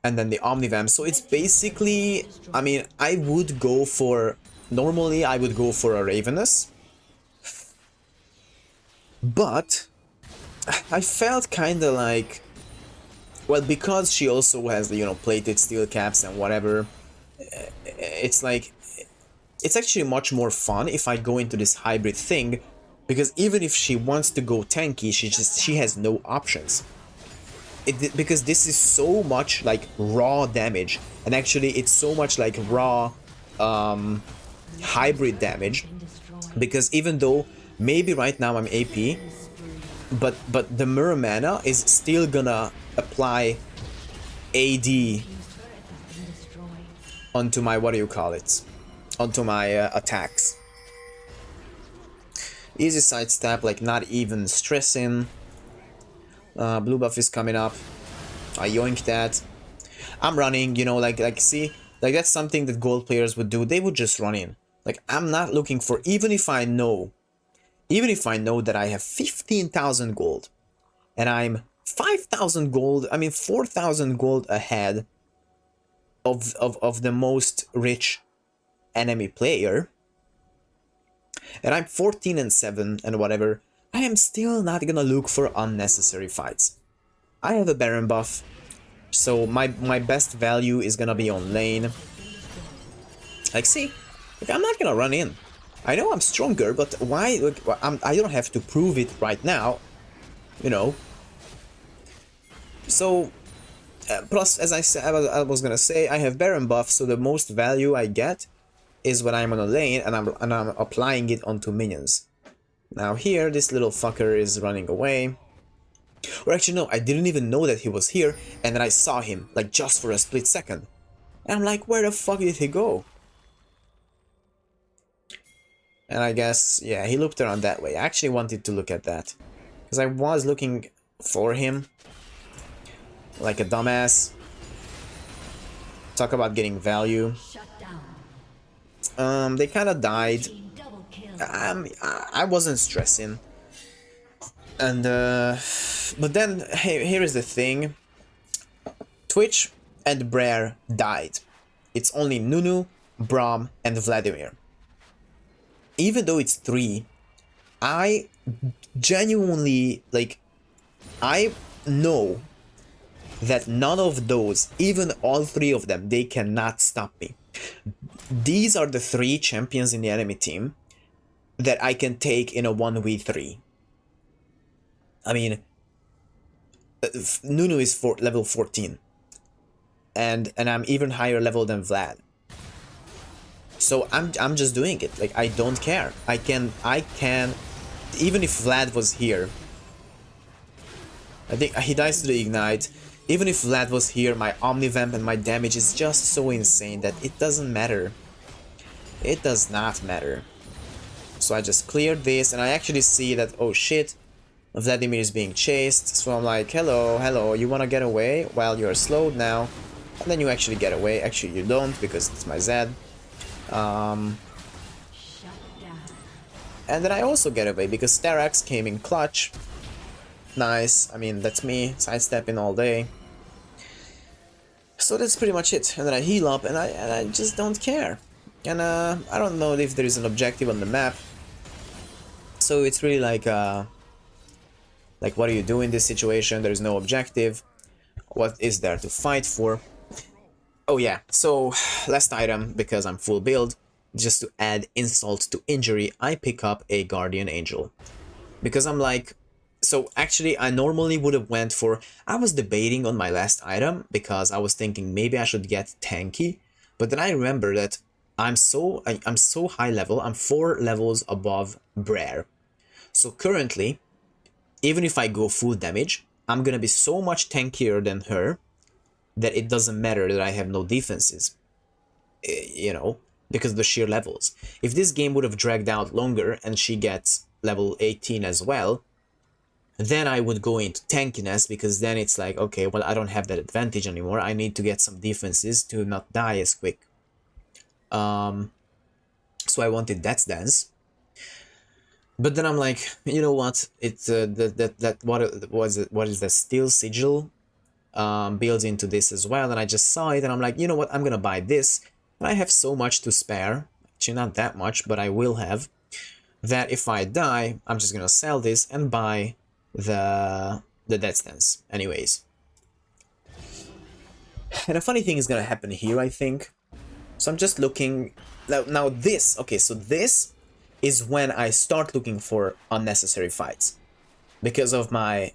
and then the Omnivamp. So it's basically, I mean, I would go for, normally I would go for a Ravenous, but I felt kind of like, well, because she also has the, you know, plated steel caps and whatever, it's like, it's actually much more fun if I go into this hybrid thing, because even if she wants to go tanky, she has no options. Because this is so much like raw damage, and actually it's so much like raw hybrid damage, because even though maybe right now I'm AP, but the Mirror Mana is still gonna apply AD onto my, what do you call it, onto my attacks. Easy sidestep, like not even stressing. Blue buff is coming up. I yoink that. I'm running, you know, like see, like that's something that gold players would do. They would just run in. Like, I'm not looking for, even if I know that I have 15,000 gold and I'm 5,000 gold, I mean 4,000 gold ahead of the most rich enemy player, and I'm 14 and 7 and whatever, I am still not gonna look for unnecessary fights. I have a Baron buff, so my best value is gonna be on lane. Like, see, like, I'm not gonna run in. I know I'm stronger, but why? Like, I don't have to prove it right now, you know. So, plus, as I said, I was gonna say, I have Baron buff, so the most value I get is when I'm on a lane and I'm applying it onto minions. Now here, this little fucker is running away. Or actually no, I didn't even know that he was here, and then I saw him, like, just for a split second. And I'm like, where the fuck did he go? And I guess, yeah, he looked around that way. I actually wanted to look at that, because I was looking for him, like a dumbass. Talk about getting value. They kind of died. I wasn't stressing. And, but then, hey, here is the thing. Twitch and Brair died. It's only Nunu, Braum, and Vladimir. Even though it's 3, I genuinely, like, I know that none of those, even all three of them, they cannot stop me. These are the three champions in the enemy team that I can take in a 1v3. I mean, Nunu is level 14. And I'm even higher level than Vlad. So I'm just doing it. Like, I don't care. I can even if Vlad was here, I think he dies to the ignite. Even if Vlad was here, my Omnivamp and my damage is just so insane that it doesn't matter. It does not matter. So I just cleared this, and I actually see that, oh shit, Vladimir is being chased. So I'm like, hello, hello, you wanna get away? Well, you're slowed now. And then you actually get away. Actually, you don't, because it's my Zed. And then I also get away because Starax came in clutch. Nice. I mean, that's me sidestepping all day. So that's pretty much it. And then I heal up, and I just don't care. And I don't know if there is an objective on the map. So it's really like what do you do in this situation? There is no objective. What is there to fight for? Oh yeah, so last item, because I'm full build, just to add insult to injury, I pick up a Guardian Angel. Because I'm like, so actually I normally would have went for, I was debating on my last item, because I was thinking maybe I should get tanky, but then I remember that I'm so high level, I'm 4 levels above Brair. So currently, even if I go full damage, I'm gonna be so much tankier than her, that it doesn't matter that I have no defenses, you know, because of the sheer levels. If this game would have dragged out longer and she gets level 18 as well, then I would go into tankiness, because then it's like, okay, well, I don't have that advantage anymore. I need to get some defenses to not die as quick. So I wanted Death's Dance. But then I'm like, you know what? It's what is that Steel Sigil? Builds into this as well, and I just saw it and I'm like, you know what, I'm gonna buy this, and I have so much to spare, actually not that much, but I will have, that if I die, I'm just gonna sell this and buy the Death's Dance anyways. And a funny thing is gonna happen here, I think. So I'm just looking now this, okay, so this is when I start looking for unnecessary fights, because of my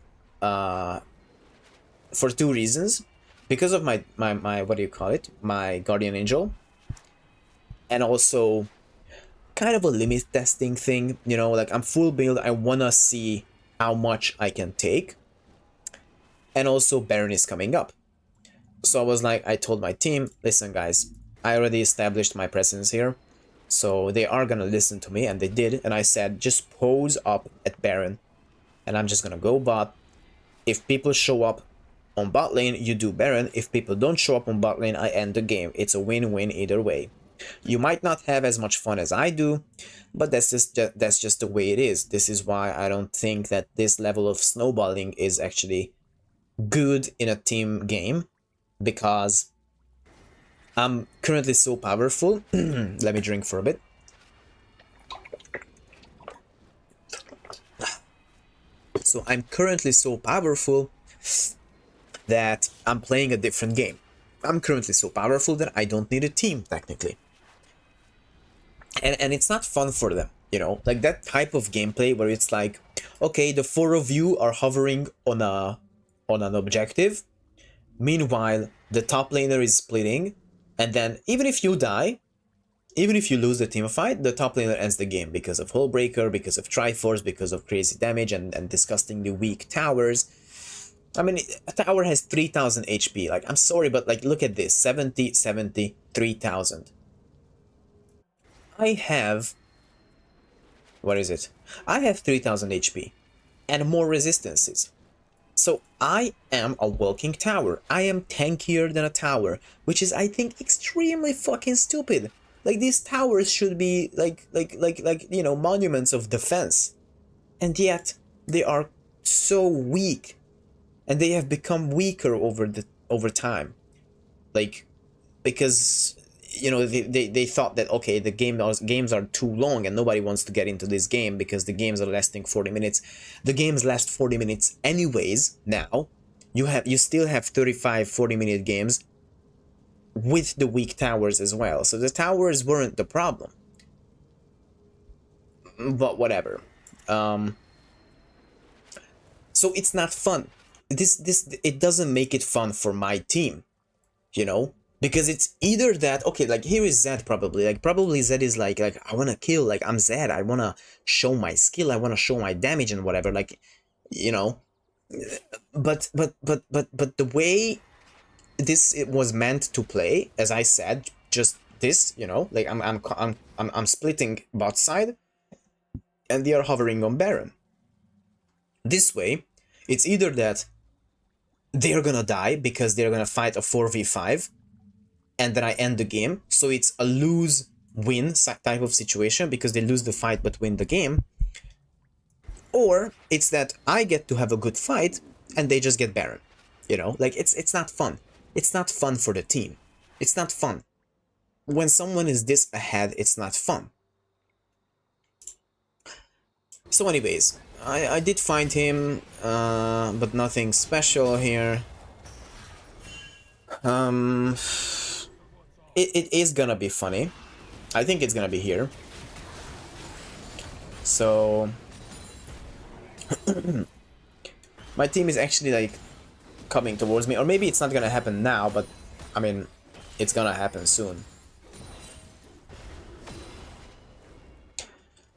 for 2 reasons. Because of my what do you call it, my Guardian Angel, and also kind of a limit testing thing, you know, like I'm full build, I wanna see how much I can take, and also Baron is coming up. So I was like, I told my team, listen guys, I already established my presence here, so they are gonna listen to me, and they did, and I said, just pose up at Baron, and I'm just gonna go bot. If people show up on bot lane, you do Baron. If people don't show up on bot lane, I end the game. It's a win-win either way. You might not have as much fun as I do, but that's just the way it is. This is why I don't think that this level of snowballing is actually good in a team game, because I'm currently so powerful. Let me drink for a bit. So I'm currently so powerful that I'm playing a different game. I'm currently so powerful that I don't need a team, technically. And it's not fun for them, you know? Like that type of gameplay where it's like, okay, the 4 of you are hovering on an objective. Meanwhile, the top laner is splitting. And then even if you die, even if you lose the team fight, the top laner ends the game because of Hullbreaker, because of Triforce, because of crazy damage and disgustingly weak towers. I mean, a tower has 3000 HP. Like, I'm sorry, but like, look at this. 70, 70, 3000. I have... What is it? I have 3000 HP. And more resistances. So I am a walking tower. I am tankier than a tower. Which is, I think, extremely fucking stupid. Like, these towers should be like, you know, monuments of defense. And yet, they are so weak. And they have become weaker over time, like, because, you know, they thought that, okay, the games are too long and nobody wants to get into this game because the games are lasting 40 minutes. The games last 40 minutes anyways now. you still have 35-40 minute games with the weak towers as well. So the towers weren't the problem. But whatever. So it's not fun. It doesn't make it fun for my team, you know? Because it's either that, okay, like here is Zed probably. Like probably Zed is like I wanna kill, like I'm Zed, I wanna show my skill, I wanna show my damage and whatever, like, you know. But the way it was meant to play, as I said, just this, you know, like I'm splitting bot side, and they are hovering on Baron. This way, it's either that they're gonna die because they're gonna fight a 4v5, and then I end the game, so it's a lose-win type of situation because they lose the fight but win the game, or it's that I get to have a good fight and they just get Baron, you know, like it's not fun. It's not fun for the team. It's not fun. When someone is this ahead, it's not fun. So anyways, I did find him, but nothing special here. It is gonna be funny. I think it's gonna be here. So my team is actually like coming towards me, or maybe it's not gonna happen now, but I mean, it's gonna happen soon.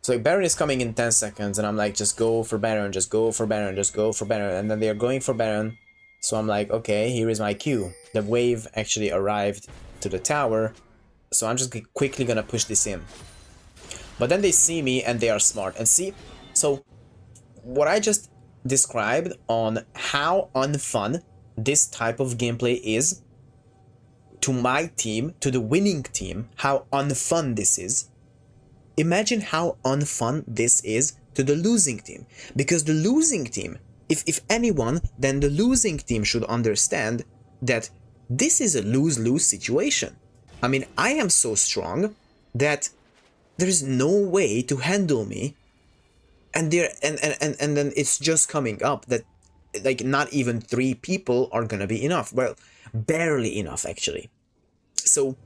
So like, Baron is coming in 10 seconds, and I'm like, just go for Baron, just go for Baron, just go for Baron, and then they are going for Baron. So I'm like, okay, here is my cue. The wave actually arrived to the tower, so I'm just quickly gonna push this in. But then they see me and they are smart. And see, so what I just described on how unfun this type of gameplay is to my team, to the winning team, how unfun this is. Imagine how unfun this is to the losing team. Because the losing team, if anyone, then the losing team should understand that this is a lose-lose situation. I mean, I am so strong that there is no way to handle me, and then it's just coming up that like not even 3 people are gonna be enough. Well, barely enough actually. So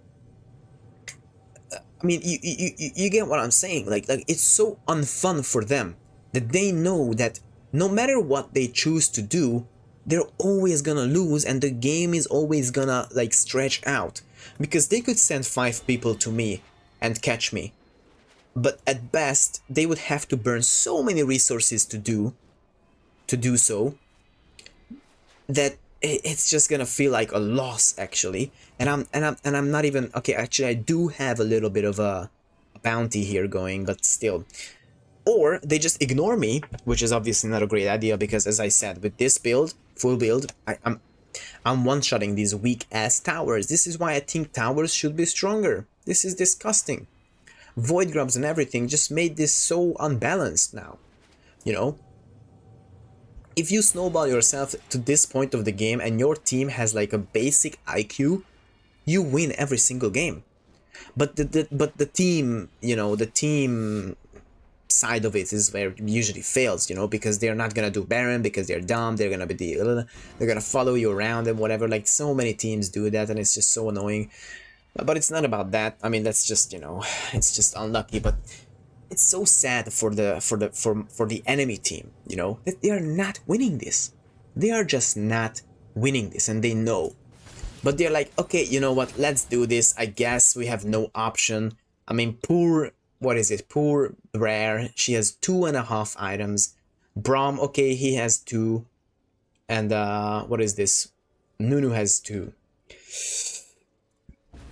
I mean, you get what I'm saying. Like it's so unfun for them that they know that no matter what they choose to do, they're always gonna lose, and the game is always gonna like stretch out, because they could send 5 people to me and catch me, but at best they would have to burn so many resources to do so that it's just gonna feel like a loss actually. And I'm not even okay. Actually, I do have a little bit of a bounty here going, but still. Or they just ignore me, which is obviously not a great idea, because as I said, with this build, full build, I'm one-shotting these weak-ass towers. This is why I think towers should be stronger. This is disgusting. Void grubs and everything just made this so unbalanced now, you know? If you snowball yourself to this point of the game and your team has like a basic IQ, you win every single game. But the team, you know, the team side of it is where it usually fails, you know, because they're not gonna do Baron because they're dumb. They're gonna be they're gonna follow you around and whatever. Like so many teams do that, and it's just so annoying. But it's not about that. I mean, that's just, you know, it's just unlucky. But it's so sad for the enemy team, you know, that they are not winning this. They are just not winning this, and they know. But they're like, okay, you know what? Let's do this. I guess we have no option. I mean, poor, what is it? Poor Brair. She has 2.5 items. Braum, okay, he has 2. And what is this? Nunu has 2.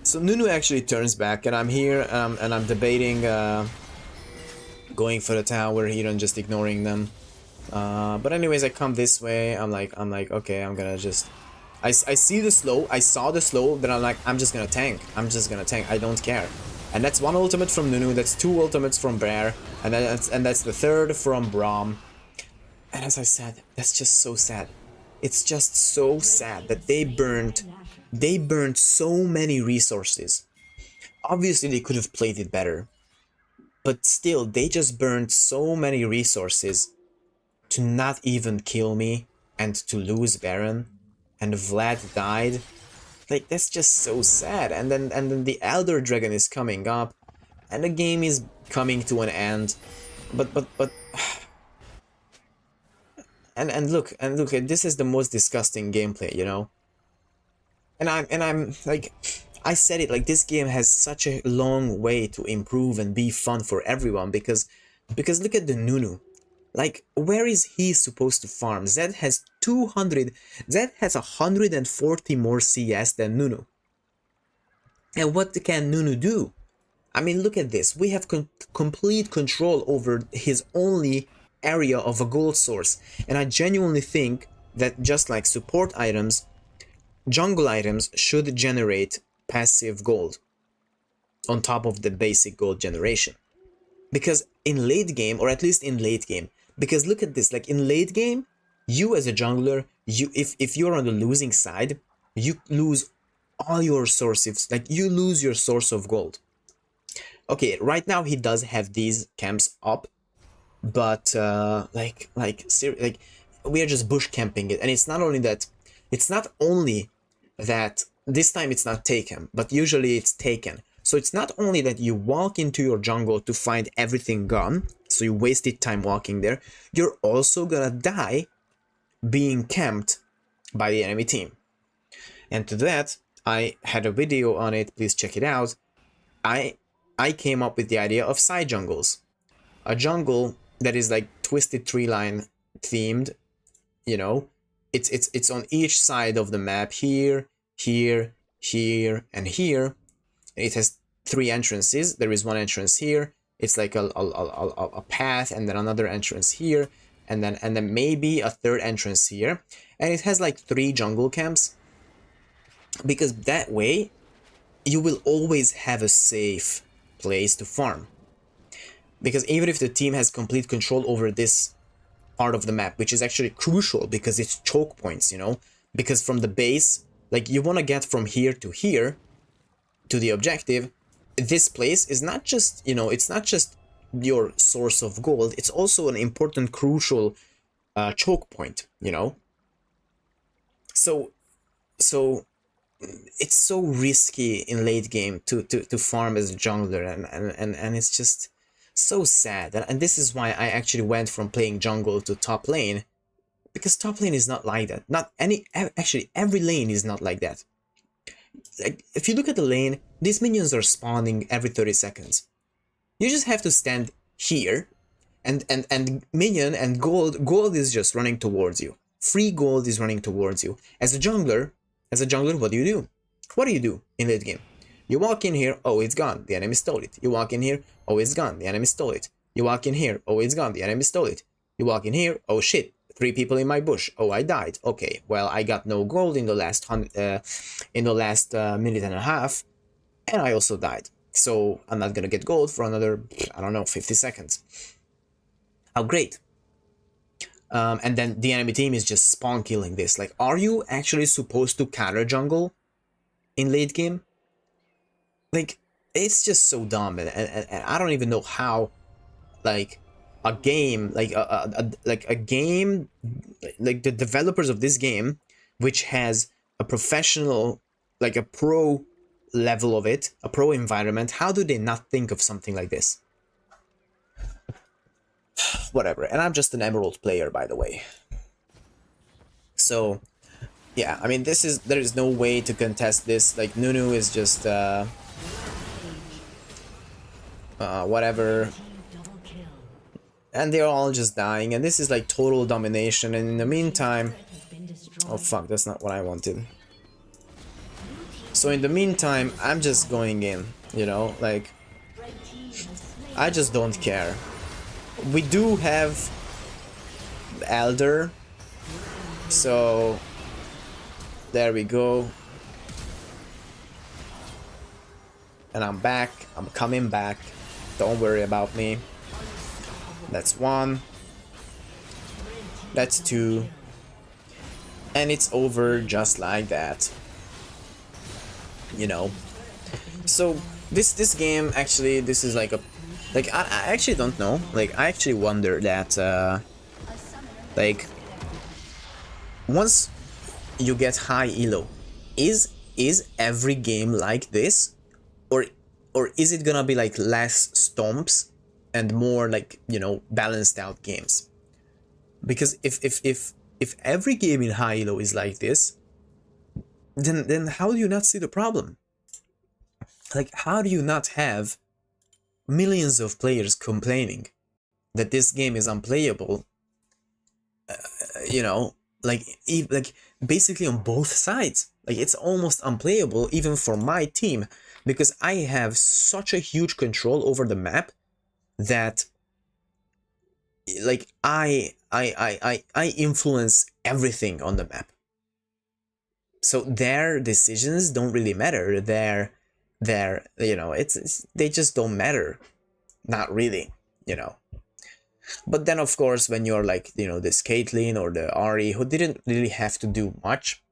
So Nunu actually turns back, and I'm here, and I'm debating going for the tower here and just ignoring them. But anyways, I come this way. I'm like, okay, I'm gonna just. I see the slow. I saw the slow. Then I'm like, I'm just gonna tank. I'm just gonna tank. I don't care. And that's 1 ultimate from Nunu. That's 2 ultimates from Brair, and that's the 3rd from Braum. And as I said, that's just so sad. It's just so sad that they burned so many resources. Obviously, they could have played it better, but still, they just burned so many resources to not even kill me and to lose Baron, and Vlad died. Like, that's just so sad. And then the Elder Dragon is coming up, and the game is coming to an end. But and look, this is the most disgusting gameplay, you know. And I'm like, I said it, like, this game has such a long way to improve and be fun for everyone, because look at the Nunu. Like, where is he supposed to farm? Zed has 140 more CS than Nunu. And what can Nunu do? I mean, look at this. We have complete control over his only area of a gold source. And I genuinely think that just like support items, jungle items should generate passive gold on top of the basic gold generation. Because in late game, or at least in late game, because look at this, like in late game, you as a jungler, if you're on the losing side, you lose all your sources, like you lose your source of gold. Okay, right now he does have these camps up, but like we are just bush camping it, and it's not only that this time it's not taken, but usually it's taken. So it's not only that you walk into your jungle to find everything gone, so you wasted time walking there, you're also gonna die being camped by the enemy team. And to that, I had a video on it, please check it out. I came up with the idea of side jungles. A jungle that is like twisted tree line themed, you know, it's on each side of the map, here, here, here, and here. It has 3 entrances. There is one entrance here. It's like a path, and then another entrance here, and then maybe a 3rd entrance here. And it has like 3 jungle camps, because that way you will always have a safe place to farm. Because even if the team has complete control over this part of the map, which is actually crucial because it's choke points, you know, because from the base, like you want to get from here to the objective, this place is not just, you know, it's not just your source of gold, it's also an important, crucial choke point, you know. So it's so risky in late game to farm as a jungler, and it's just so sad. And this is why I actually went from playing jungle to top lane, because top lane is not like that. Actually every lane is not like that. Like, if you look at the lane, these minions are spawning every 30 seconds. You just have to stand here, and minion and gold is just running towards you. Free gold is running towards you. As a jungler, what do you do? What do you do in late game? You walk in here, oh, it's gone, the enemy stole it. You walk in here, oh, it's gone, the enemy stole it. You walk in here, oh, it's gone, the enemy stole it. You walk in here, oh shit, 3 people in my bush. Oh, I died. Okay, well, I got no gold in the last minute and a half, and I also died. So I'm not gonna get gold for another, I don't know, 50 seconds. How great. And then the enemy team is just spawn killing this. Like, are you actually supposed to counter jungle in late game? Like, it's just so dumb, and I don't even know how, like, a game, like a game, like the developers of this game, which has a professional, like a pro level of it, a pro environment, how do they not think of something like this? Whatever. And I'm just an Emerald player, by the way. So yeah, I mean, there is no way to contest this. Like, Nunu is just whatever, and they're all just dying, and this is like total domination. And in the meantime, oh fuck, that's not what I wanted. So in the meantime, I'm just going in, you know, like, I just don't care. We do have Elder, so there we go. And I'm back, I'm coming back, don't worry about me. That's 1, that's 2, and it's over just like that, you know. So this game, actually, this is like I actually don't know, like, I actually wonder that like, once you get high elo, is every game like this, or is it gonna be like less stomps and more like, you know, balanced out games? Because if every game in high elo is like this, then how do you not see the problem? Like, how do you not have millions of players complaining that this game is unplayable, you know, like basically on both sides? Like, it's almost unplayable even for my team, because I have such a huge control over the map that, like, I influence everything on the map. So their decisions don't really matter. Their you know, it's they just don't matter. Not really, you know. But then, of course, when you're like, you know, this Caitlyn or the Ari who didn't really have to do much,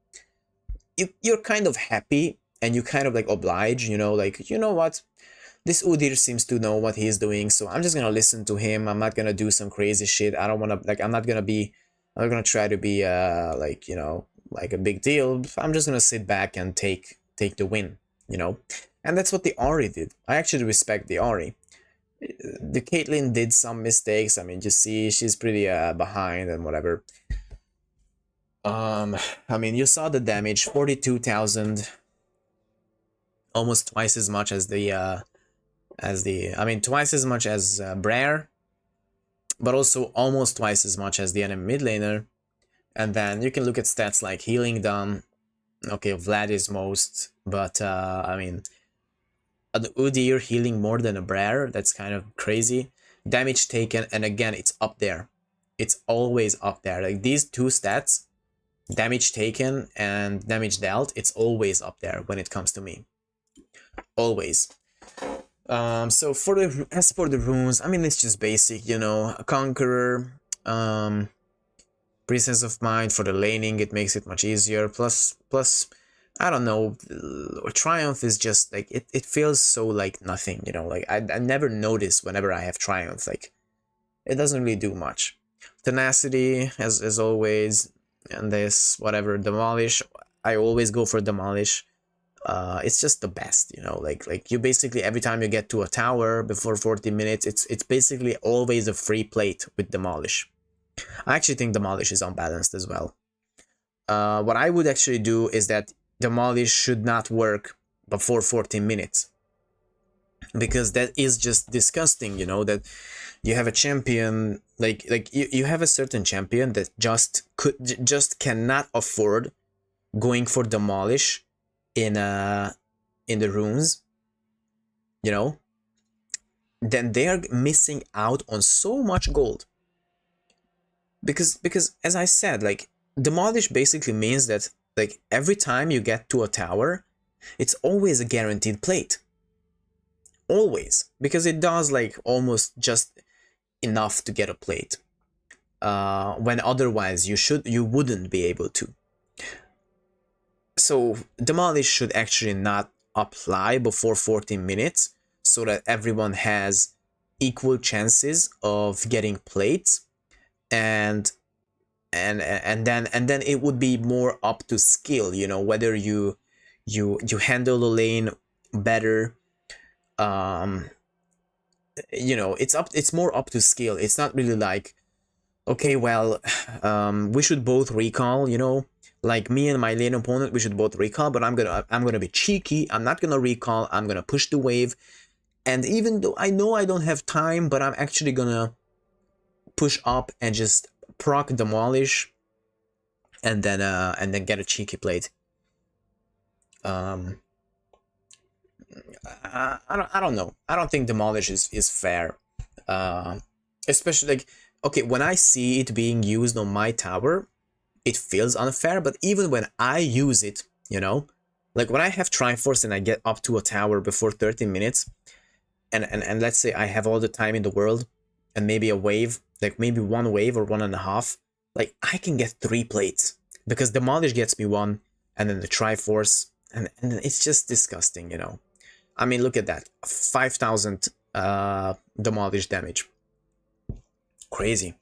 you're kind of happy and you kind of like oblige, you know, like, you know what? This Udyr seems to know what he's doing, so I'm just gonna listen to him. I'm not gonna do some crazy shit. I don't wanna, like, I'm not gonna try to be, like, you know, like a big deal. I'm just gonna sit back and take the win, you know? And that's what the Ari did. I actually respect the Ari. The Caitlyn did some mistakes. I mean, you see, she's pretty behind and whatever. I mean, you saw the damage, 42,000, almost twice as much as the I mean, twice as much as Brair, but also almost twice as much as the enemy mid laner. And then you can look at stats like healing done. Okay, Vlad is most, but I mean, an Udyr healing more than a Brair, that's kind of crazy. Damage taken, and again, it's up there. It's always up there. Like, these two stats, damage taken and damage dealt, it's always up there when it comes to me. Always. So for the, as for the runes, I mean, it's just basic, you know, a Conqueror, Presence of Mind for the laning, it makes it much easier, plus, I don't know, Triumph is just, like, it feels so, like, nothing, you know, like, I never notice whenever I have Triumph, like, it doesn't really do much. Tenacity, as always, and this, whatever, Demolish, I always go for Demolish. It's just the best, you know, like you basically, every time you get to a tower before 40 minutes, it's basically always a free plate with Demolish. I actually think Demolish is unbalanced as well. What I would actually do is that Demolish should not work before 14 minutes. Because that is just disgusting, you know, that you have a champion, like you have a certain champion that just cannot afford going for Demolish in the runes, you know, then they are missing out on so much gold. Because as I said, like, Demolish basically means that, like, every time you get to a tower, it's always a guaranteed plate. Always. Because it does, like, almost just enough to get a plate. When otherwise you wouldn't be able to. So Demolish should actually not apply before 14 minutes, so that everyone has equal chances of getting plates, and then it would be more up to skill, you know, whether you handle the lane better. You know, it's more up to skill. It's not really like, okay, well, we should both recall, you know, like me and my lane opponent, we should both recall, but I'm gonna be cheeky. I'm not gonna recall. I'm gonna push the wave, and even though I know I don't have time, but I'm actually gonna push up and just proc Demolish, and then get a cheeky plate. I don't know. I don't think Demolish is fair. Especially, like, okay, when I see it being used on my tower, it feels unfair, but even when I use it, you know, like when I have Triforce and I get up to a tower before 30 minutes, and let's say I have all the time in the world, and maybe a wave, like maybe one wave or 1.5, like I can get 3 plates, because Demolish gets me 1, and then the Triforce, and it's just disgusting, you know. I mean, look at that, 5,000 Demolish damage. Crazy.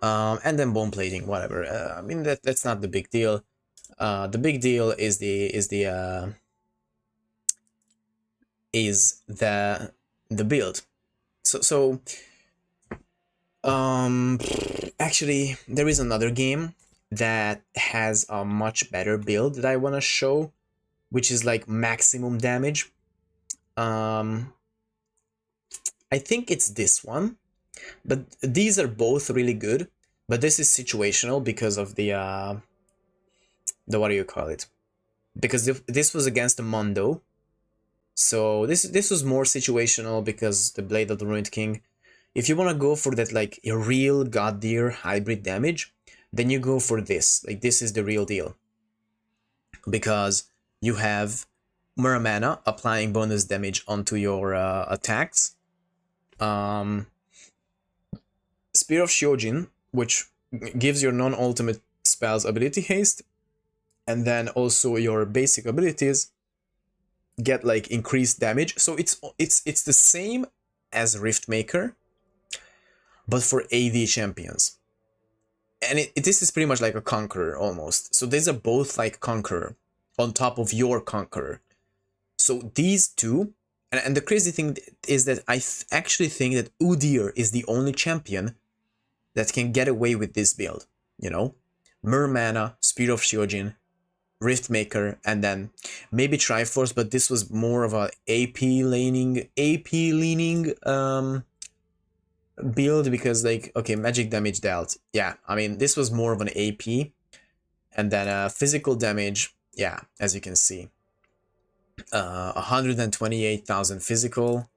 And then bone plating, whatever. I mean that's not the big deal. The big deal is the build. So actually there is another game that has a much better build that I want to show, which is like maximum damage. I think it's this one, but these are both really good, but this is situational because of the what do you call it, because this was against the Mondo, so this was more situational because the Blade of the Ruined King. If you want to go for that like a real Godyr hybrid damage, then you go for this. Like this is the real deal, because you have Muramana applying bonus damage onto your attacks. Spear of Shojin, which gives your non-ultimate spells ability haste, and then also your basic abilities get like increased damage. So it's the same as Riftmaker, but for AD champions. And this is pretty much like a Conqueror almost. So these are both like Conqueror on top of your Conqueror. So these two, and the crazy thing is that I actually think that Udyr is the only champion that can get away with this build, you know? Muramana, Spear of Shojin, Riftmaker, and then maybe Triforce, but this was more of a AP leaning build, because like, okay, magic damage dealt, yeah, I mean this was more of an AP, and then physical damage, yeah, as you can see, 128,000 physical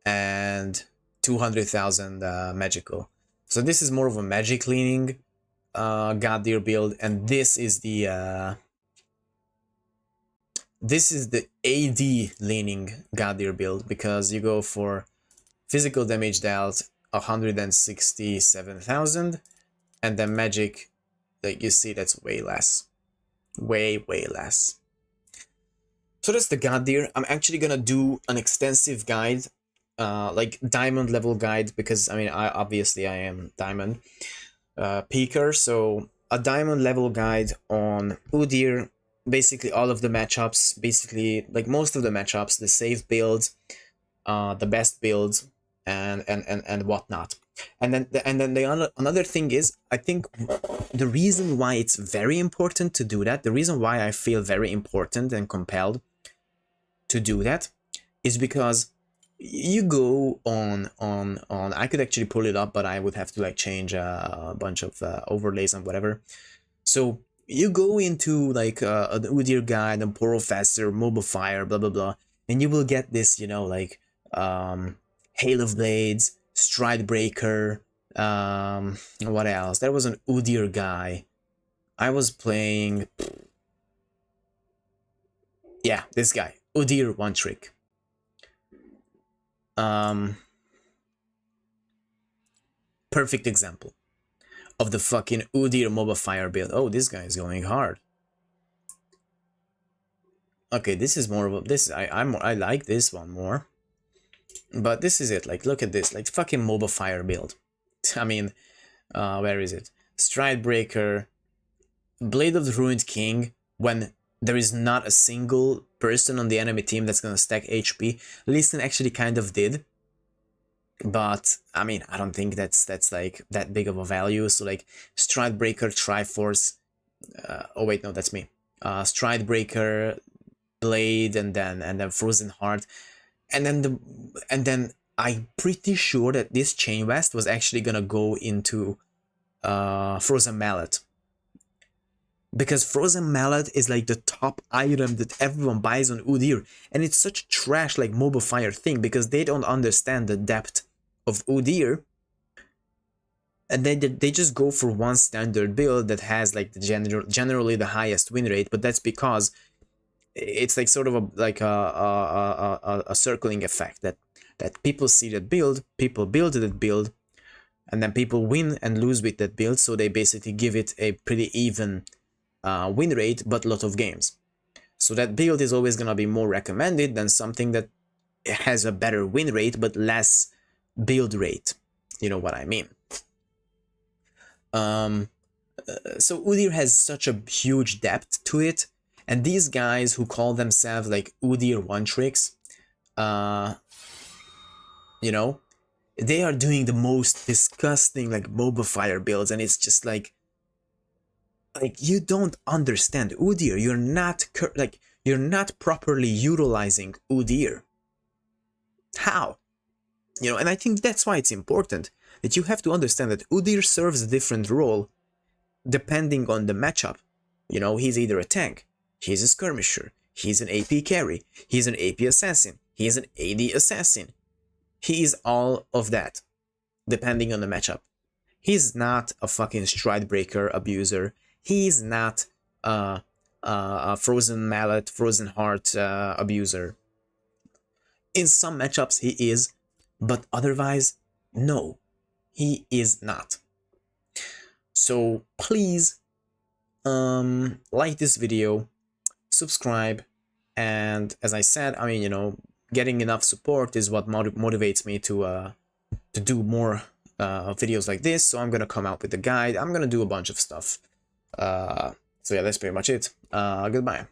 and 200,000 magical. So this is more of a magic leaning Godyr build, and this is the AD leaning Godyr build, because you go for physical damage dealt 167,000, and then magic, like you see, that's way less, way less. So that's the Godyr. I'm actually gonna do an extensive guide, like diamond level guide, because I mean I am diamond peaker, so a diamond level guide on Udyr, basically all of the matchups, basically like most of the matchups, the safe builds, the best builds, and whatnot. And then another thing is, I think the reason why it's very important to do that, the reason why I feel very important and compelled to do that, is because you go on I could actually pull it up, but I would have to like change a bunch of overlays and whatever. So you go into like an Udyr guide and Porofessor, Mobile Fire, blah blah blah, and you will get this, you know, like Hail of Blades, Stride Breaker, what else? There was an Udyr guy. I was playing, yeah, this guy, Udyr One Trick. Perfect example of the fucking Udyr Mobile Fire build. Oh, this guy is going hard. Okay, this is more of a, this I like this one more. But this is it, like look at this, like fucking Mobile Fire build. I mean, where is it? Stride Breaker, Blade of the Ruined King, when there is not a single person on the enemy team that's gonna stack HP. Listen actually kind of did, but I mean, I don't think that's like that big of a value. So like Stride Breaker, Triforce, oh wait, no, that's me. Stride Breaker, Blade, and then Frozen Heart, and then I'm pretty sure that this Chain Vest was actually gonna go into Frozen Mallet, because Frozen Mallet is like the top item that everyone buys on Udyr, and it's such a trash like Mobile Fire thing, because they don't understand the depth of Udyr, and they just go for one standard build that has like the generally the highest win rate, but that's because it's like sort of a circling effect, that people see that build, people build that build, and then people win and lose with that build, so they basically give it a pretty even win rate, but a lot of games. So that build is always gonna be more recommended than something that has a better win rate but less build rate. You know what I mean? So Udyr has such a huge depth to it, and these guys who call themselves like Udyr one tricks, you know, they are doing the most disgusting like MOBA fire builds, and it's just like you don't understand Udyr. You're not properly utilizing Udyr. How? You know, and I think that's why it's important that you have to understand that Udyr serves a different role depending on the matchup. You know, he's either a tank, he's a skirmisher, he's an AP carry, he's an AP assassin, he's an AD assassin. He is all of that, depending on the matchup. He's not a fucking stride breaker abuser. He's not a frozen mallet, frozen heart abuser. In some matchups he is, but otherwise, no, he is not. So please like this video, subscribe, and as I said, I mean, you know, getting enough support is what motivates me to do more videos like this. So I'm gonna come out with a guide. I'm gonna do a bunch of stuff. So yeah, that's pretty much it. Goodbye.